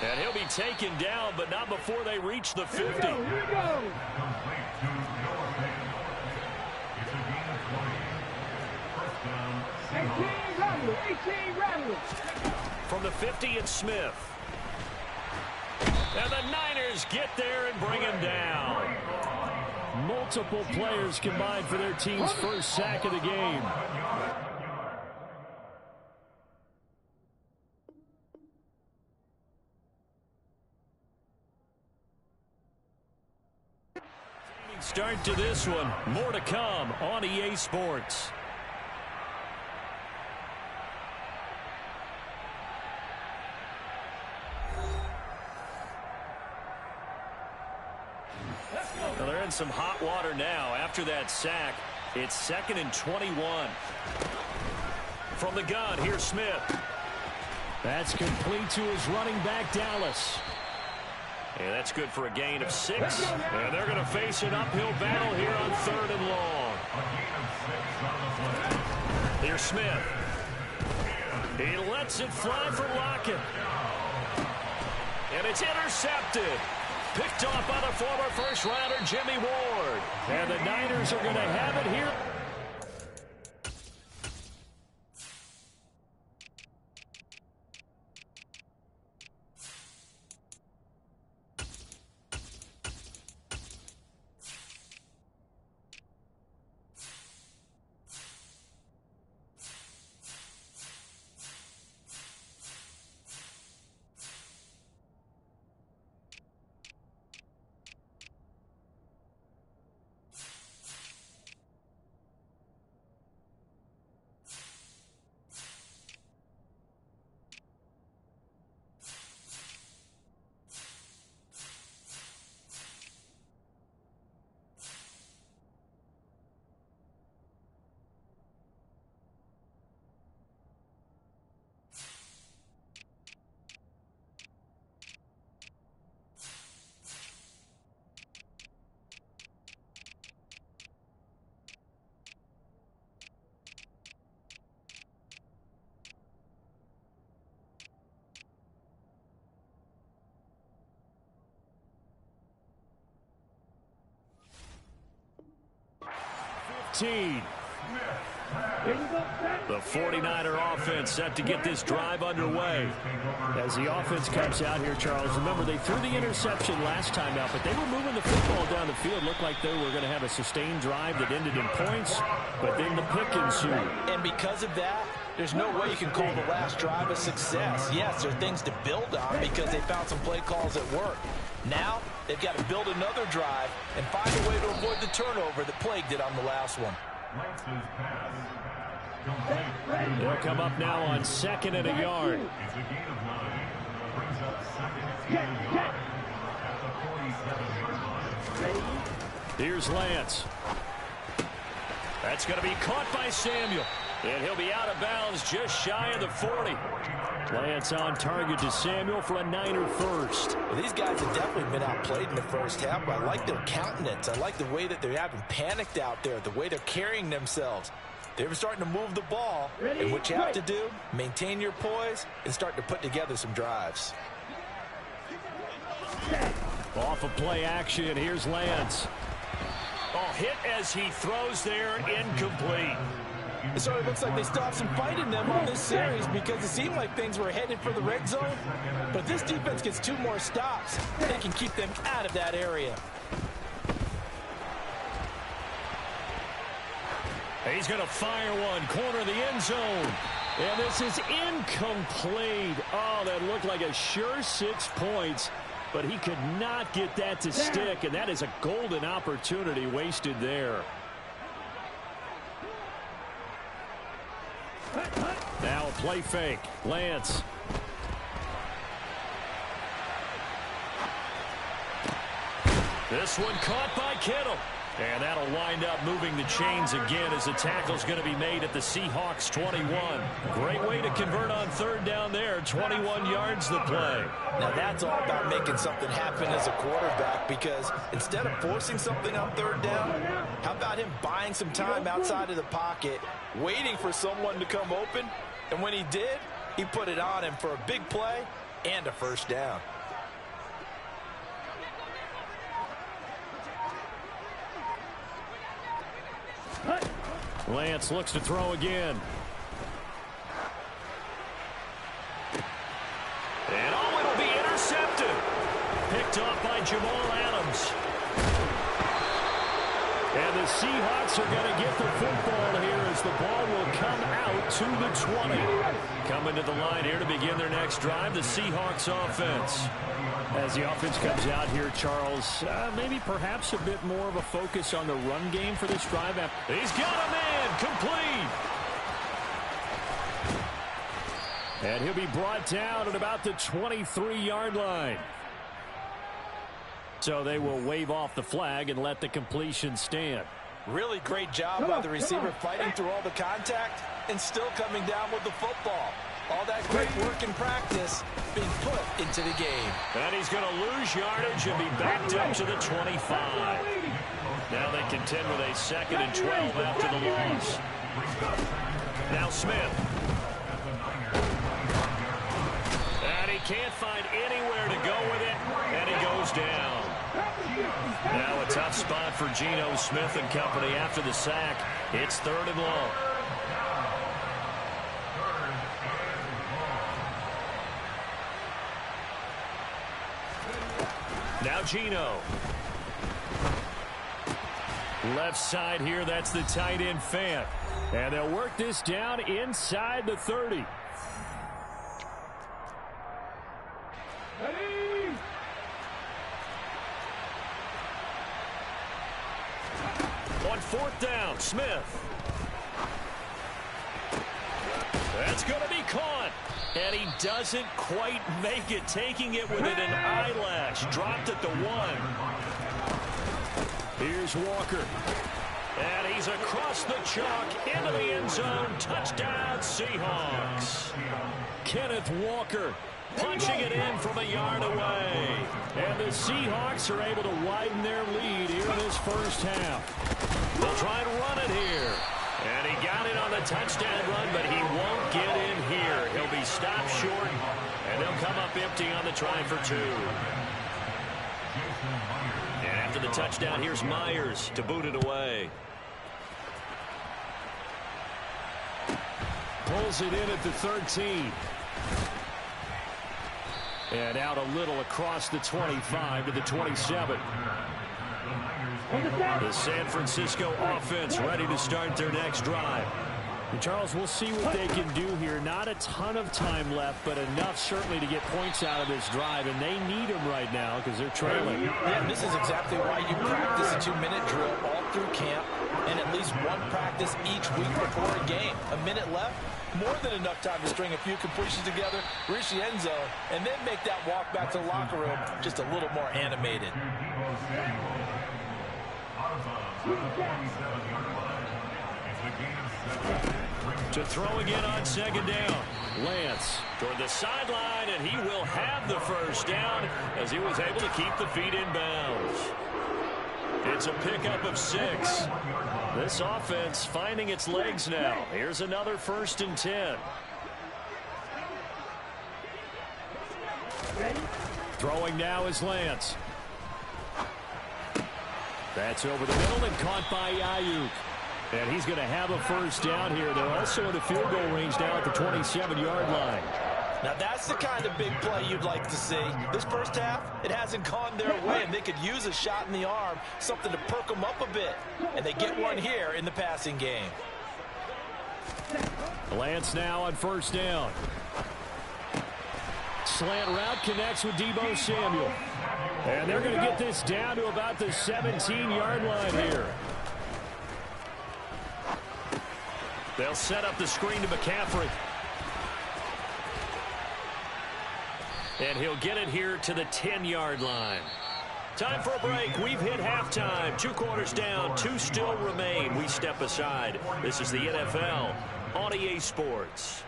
And he'll be taken down, but not before they reach the 50. Here we go. From the 50, it's Smith. And the Niners get there and bring him down. Multiple players combined for their team's first sack of the game. Start to this one. More to come on EA Sports. Well, they're in some hot water now. After that sack, it's 2nd and 21. From the gun, here's Smith. That's complete to his running back, Dallas. And that's good for a gain of 6. And they're going to face an uphill battle here on 3rd and long. Here's Smith. He lets it fly for Lockett. And it's intercepted. Picked off by the former first-rounder Jimmy Ward. And the Niners are going to have it here. The 49er offense set to get this drive underway. As the offense comes out here, Charles, remember they threw the interception last time out, but they were moving the football down the field. Looked like they were going to have a sustained drive that ended in points, but then the pick ensued. And because of that, there's no way you can call the last drive a success. Yes, there are things to build on because they found some play calls that work. Now, they've got to build another drive and find a way to avoid the turnover that plagued it on the last one. They'll come up now on 2nd and a yard. It's a gain of 9. Brings up 2nd and a yard at the 47-yard line. Here's Lance. That's going to be caught by Samuel. And he'll be out of bounds just shy of the 40. Lance on target to Samuel for a Niner first. Well, these guys have definitely been outplayed in the first half, but I like their countenance. I like the way that they haven't panicked out there, the way they're carrying themselves. They're starting to move the ball, and what you have to do, maintain your poise and start to put together some drives. Off of play action, here's Lance. Oh, hit as he throws there, incomplete. So it looks like they stopped some fight in them on this series because it seemed like things were headed for the red zone. But this defense gets 2 more stops. They can keep them out of that area. He's going to fire one, corner of the end zone. And this is incomplete. Oh, that looked like a sure 6 points. But he could not get that to stick, and that is a golden opportunity wasted there. Now a play fake. Lance. This one caught by Kittle. And that'll wind up moving the chains again as the tackle's going to be made at the Seahawks 21. Great way to convert on 3rd down there. 21 yards the play. Now that's all about making something happen as a quarterback, because instead of forcing something on 3rd down, how about him buying some time outside of the pocket, waiting for someone to come open, and when he did, he put it on him for a big play and a 1st down. Lance looks to throw again. And oh, it'll be intercepted. Picked off by Jamal Adams. And the Seahawks are going to get the football here as the ball will come out to the 20. Coming to the line here to begin their next drive, the Seahawks offense. As the offense comes out here, Charles, maybe perhaps a bit more of a focus on the run game for this drive. He's got a man, complete. And he'll be brought down at about the 23-yard line. So they will wave off the flag and let the completion stand. Really great job by the receiver fighting through all the contact and still coming down with the football. All that great work in practice being put into the game. And he's going to lose yardage and be backed up to the 25. Now they contend with a 2nd and 12 after the loss. Now Smith. And he can't find anywhere to go with it, and he goes down. Now a tough spot for Geno Smith and company after the sack. It's 3rd and long. Now Geno. Left side here, that's the tight end Fant. And they'll work this down inside the 30. Ready? On 4th down, Smith. That's going to be caught. And he doesn't quite make it, taking it within an eyelash. Dropped at the 1. Here's Walker. And he's across the chalk into the end zone. Touchdown, Seahawks. Kenneth Walker punching it in from a yard away. And the Seahawks are able to widen their lead here in this first half. They'll try and run it here. And he got it on the touchdown run, but he won't get in here. He'll be stopped short, and they'll come up empty on the try for 2. And after the touchdown, here's Myers to boot it away. Pulls it in at the 13. And out a little across the 25 to the 27. The San Francisco offense ready to start their next drive. And Charles, we'll see what they can do here. Not a ton of time left, but enough certainly to get points out of this drive. And they need them right now because they're trailing. Yeah, and this is exactly why you practice a 2-minute drill all through camp and at least one practice each week before a game. A minute left, more than enough time to string a few completions together, reach the end zone, and then make that walk back to the locker room just a little more animated. To throw again on 2nd down. Lance toward the sideline, and he will have the first down as he was able to keep the feet in bounds. It's a pickup of 6. This offense finding its legs now. Here's another 1st and 10. Throwing now is Lance. That's over the middle and caught by Ayuk. And he's going to have a first down here. They're also in the field goal range now at the 27-yard line. Now that's the kind of big play you'd like to see. This first half, it hasn't gone their way, and they could use a shot in the arm, something to perk them up a bit. And they get one here in the passing game. Lance now on first down. Slant route connects with Deebo Samuel. And they're going to get this down to about the 17-yard line here. They'll set up the screen to McCaffrey. And he'll get it here to the 10-yard line. Time for a break. We've hit halftime. 2 quarters down. 2 still remain. We step aside. This is the NFL on EA Sports.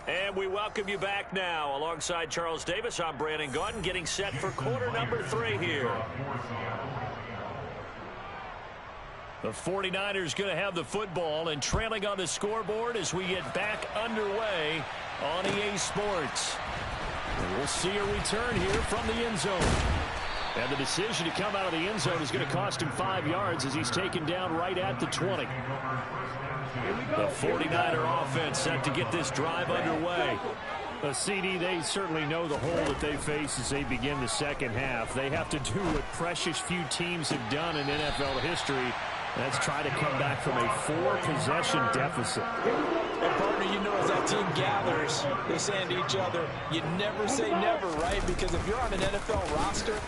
And we welcome you back now. Alongside Charles Davis, I'm Brandon Gaudin, getting set for quarter number 3 here. The 49ers going to have the football and trailing on the scoreboard as we get back underway on EA Sports. And we'll see a return here from the end zone. And the decision to come out of the end zone is going to cost him 5 yards as he's taken down right at the 20. The 49er offense set to get this drive underway. CD, they certainly know the hole that they face as they begin the second half. They have to do what precious few teams have done in NFL history. That's try to come back from a 4-possession deficit. And partner, you know, as that team gathers, they're saying to each other, you never say never, right? Because if you're on an NFL roster,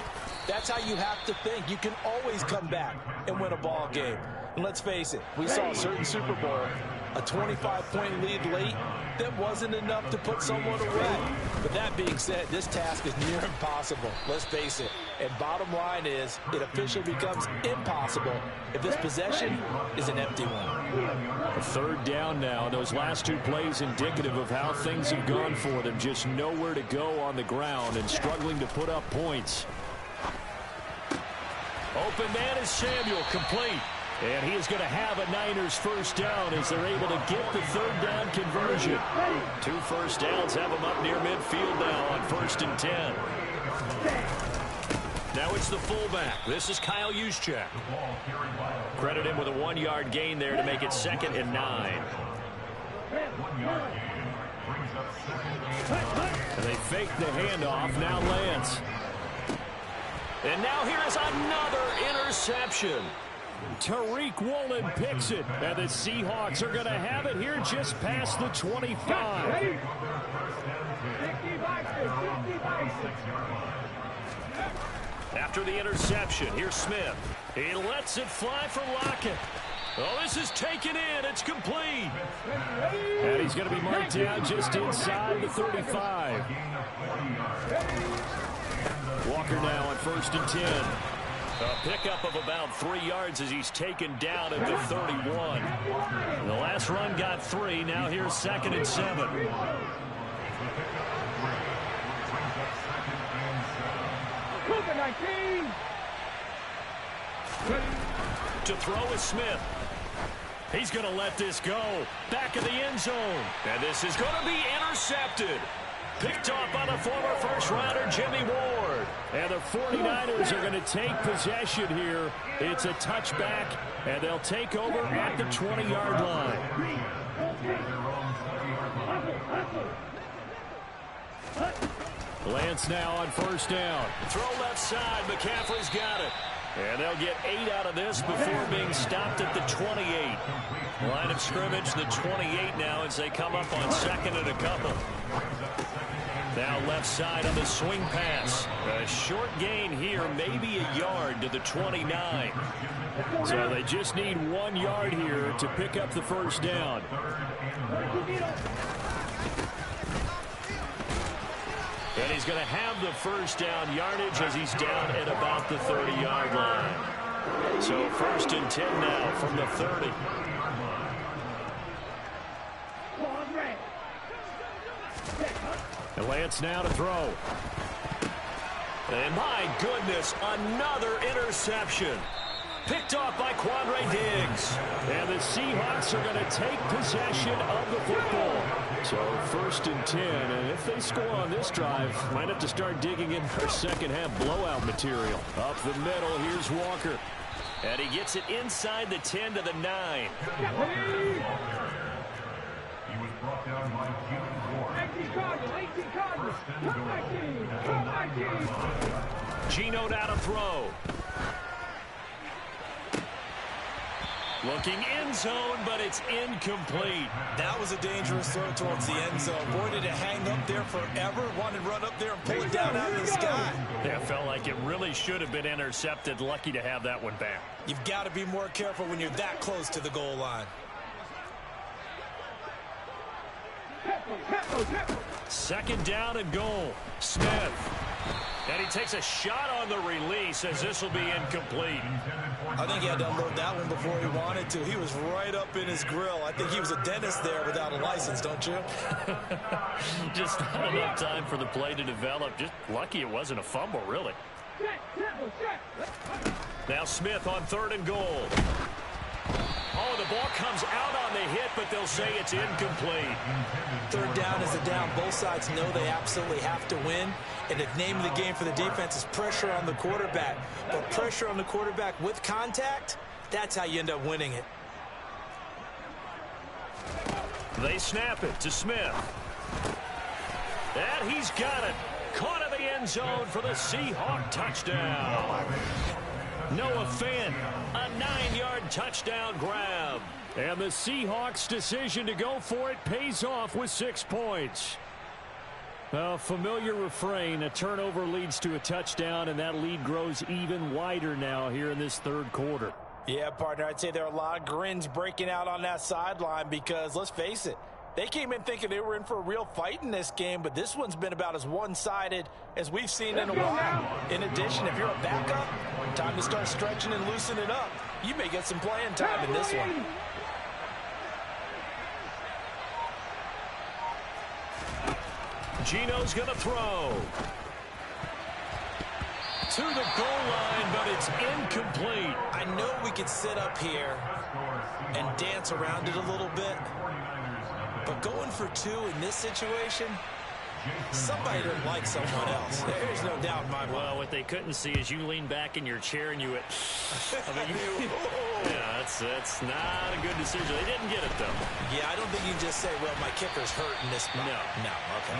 that's how you have to think. You can always come back and win a ball game. And let's face it, we saw a certain Super Bowl, a 25-point lead late, that wasn't enough to put someone away. But that being said, this task is near impossible. Let's face it. And bottom line is, it officially becomes impossible if this possession is an empty one. A third down now. Those last 2 plays indicative of how things have gone for them. Just nowhere to go on the ground and struggling to put up points. Open man is Samuel, complete. And he is going to have a Niners first down as they're able to get the third down conversion. 2 first downs have them up near midfield now on 1st and 10. Now it's the fullback. This is Kyle Juszczyk. Credit him with a 1-yard gain there to make it 2nd and 9. And they fake the handoff. Now Lance. And now here is another interception. Tariq Woolen picks it, and the Seahawks are going to have it here just past the 25. After the interception, here's Smith. He lets it fly for Lockett. Oh, this is taken in. It's complete. And he's going to be marked down just inside the 35. Walker now on 1st and 10. A pickup of about 3 yards as he's taken down at the 31. The last run got 3. Now here's 2nd and 7. To throw is Smith. He's going to let this go. Back of the end zone. And this is going to be intercepted. Picked off by the former first-rounder Jimmy Ward. And the 49ers are going to take possession here. It's a touchback, and they'll take over at the 20-yard line. Lance now on 1st down. Throw left side. McCaffrey's got it. And they'll get 8 out of this before being stopped at the 28. Line of scrimmage, the 28 now as they come up on 2nd and a couple. Now left side on the swing pass. A short gain here, maybe a yard to the 29. So they just need 1 yard here to pick up the first down. And he's going to have the first down yardage as he's down at about the 30-yard line. So 1st and 10 now from the 30. And Lance now to throw. And my goodness, another interception. Picked off by Quandre Diggs. And the Seahawks are going to take possession of the football. So 1st and 10, and if they score on this drive, might have to start digging in our second half blowout material. Up the middle, here's Walker. And he gets it inside the 10 to the 9. He was brought down by Jim Ward. 18 Cardinals. Come back team. Gino down to throw. Looking end zone, but it's incomplete. That was a dangerous throw towards the end zone. Boy, did it hang up there forever. Wanted to run up there and pull it down out of the sky. That felt like it really should have been intercepted. Lucky to have that one back. You've got to be more careful when you're that close to the goal line. 2nd down and goal. Smith. And he takes a shot on the release as this will be incomplete. I think he had to unload that one before he wanted to. He was right up in his grill. I think he was a dentist there without a license, don't you? Just not enough time for the play to develop. Just lucky it wasn't a fumble, really. Now Smith on 3rd and goal. Oh, the ball comes out on the hit, but they'll say it's incomplete. 3rd down is a down. Both sides know they absolutely have to win. And the name of the game for the defense is pressure on the quarterback. But pressure on the quarterback with contact, that's how you end up winning it. They snap it to Smith. And he's got it. Caught in the end zone for the Seahawk touchdown. Noah Fant, a 9-yard touchdown grab. And the Seahawks' decision to go for it pays off with 6 points. A familiar refrain, a turnover leads to a touchdown, and that lead grows even wider now here in this 3rd quarter. Yeah, partner, I'd say there are a lot of grins breaking out on that sideline because, let's face it, they came in thinking they were in for a real fight in this game, but this one's been about as one-sided as we've seen in a while. In addition, if you're a backup, time to start stretching and loosening up. You may get some playing time in this one. Gino's going to throw. To the goal line, but it's incomplete. I know we could sit up here and dance around it a little bit, but going for 2 in this situation, somebody didn't like someone else. There's no doubt in my mind. Well, what they couldn't see is you lean back in your chair and you went, yeah, that's not a good decision. They didn't get it, though. Yeah, I don't think you can just say, well, my kicker's hurt in this spot. No, okay.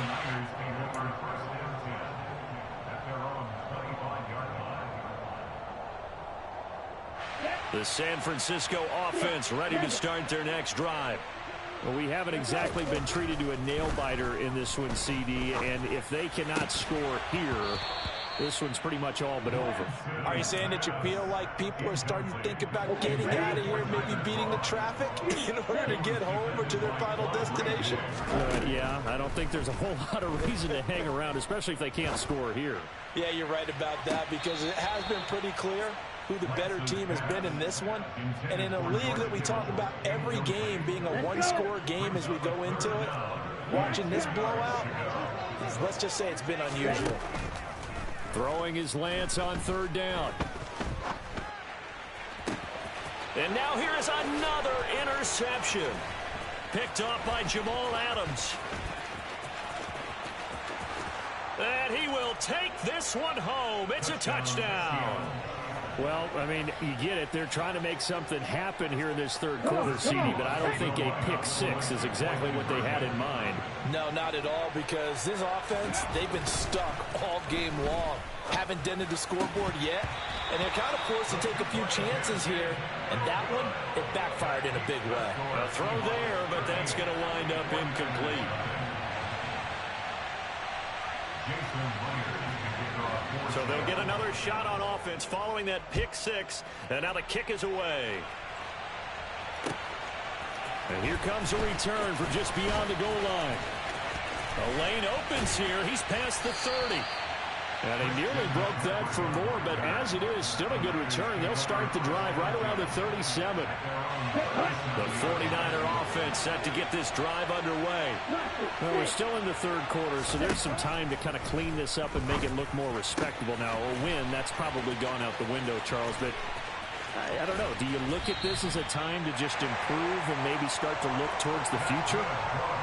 The San Francisco offense ready to start their next drive. Well, we haven't exactly been treated to a nail-biter in this one, CD, and if they cannot score here, this one's pretty much all but over. Are you saying that you feel like people are starting to think about getting out of here, maybe beating the traffic in order to get home or to their final destination? Yeah, I don't think there's a whole lot of reason to hang around, especially if they can't score here. Yeah, you're right about that because it has been pretty clear who the better team has been in this one. And in a league that we talk about every game being a one-score game as we go into it, watching this blowout, let's just say it's been unusual. Throwing his Lance on 3rd down. And now here is another interception. Picked off by Jamal Adams. And he will take this one home. It's a touchdown. Well, I mean, you get it. They're trying to make something happen here in this 3rd quarter, CD, but I don't think a pick 6 is exactly what they had in mind. No, not at all, because this offense, they've been stuck all game long. Haven't dented the scoreboard yet, and they're kind of forced to take a few chances here, and that one, it backfired in a big way. A throw there, but that's going to wind up incomplete. So they'll get another shot on offense following that pick 6, and now the kick is away. And here comes a return from just beyond the goal line. A lane opens here. He's past the 30. And he nearly broke that for more, but as it is, still a good return. They'll start the drive right around the 37. The 49er offense set to get this drive underway. Well, we're still in the 3rd quarter, so there's some time to kind of clean this up and make it look more respectable now. A win, that's probably gone out the window, Charles, but I don't know. Do you look at this as a time to just improve and maybe start to look towards the future?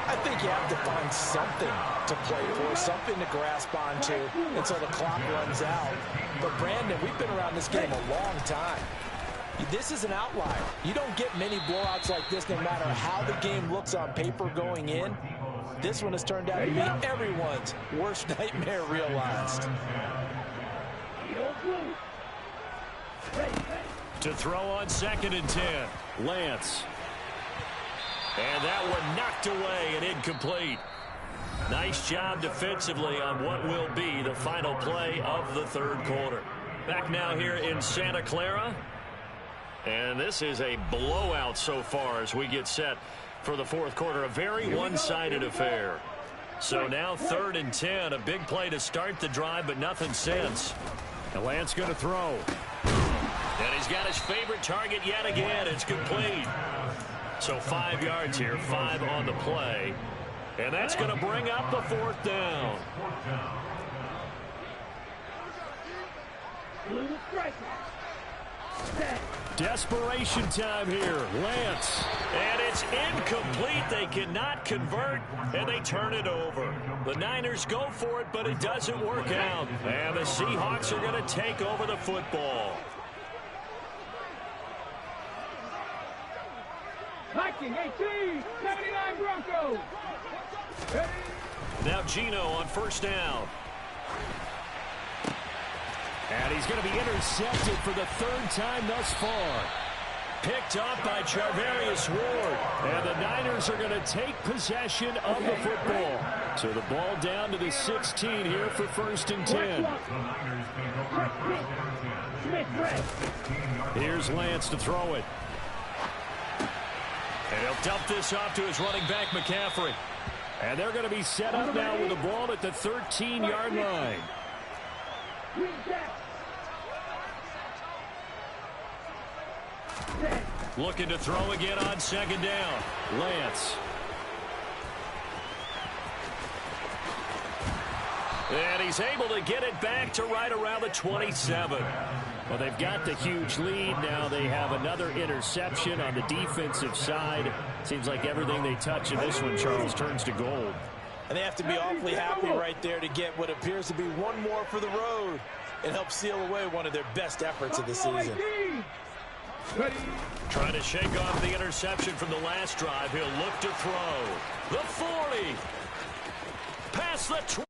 I think you have to find something to play for, something to grasp onto until the clock runs out. But, Brandon, we've been around this game a long time. This is an outlier. You don't get many blowouts like this no matter how the game looks on paper going in. This one has turned out to be everyone's worst nightmare realized. To throw on 2nd and 10. Lance. And that one knocked away and incomplete. Nice job defensively on what will be the final play of the 3rd quarter. Back now here in Santa Clara. And this is a blowout so far as we get set for the 4th quarter. A very one-sided affair. So now 3rd and 10. A big play to start the drive, but nothing since. And Lance going to throw. And he's got his favorite target yet again. It's complete. So 5 yards here, 5 on the play. And that's going to bring up the 4th down. Desperation time here. Lance. And it's incomplete. They cannot convert, and they turn it over. The Niners go for it, but it doesn't work out. And the Seahawks are going to take over the football. Viking 18, 79 Broncos. Now Gino on 1st down. And he's going to be intercepted for the 3rd time thus far. Picked up by Charvarius Ward. And the Niners are going to take possession of the football. So the ball down to the 16 here for 1st and 10. Here's Lance to throw it. And he'll dump this off to his running back, McCaffrey. And they're going to be set up now with the ball at the 13-yard line. Looking to throw again on 2nd down. Lance. And he's able to get it back to right around the 27. Well, they've got the huge lead. Now they have another interception on the defensive side. Seems like everything they touch in this one, Charles, turns to gold. And they have to be awfully happy right there to get what appears to be one more for the road and help seal away one of their best efforts of the season. Trying to shake off the interception from the last drive. He'll look to throw. The 40. Past the 20.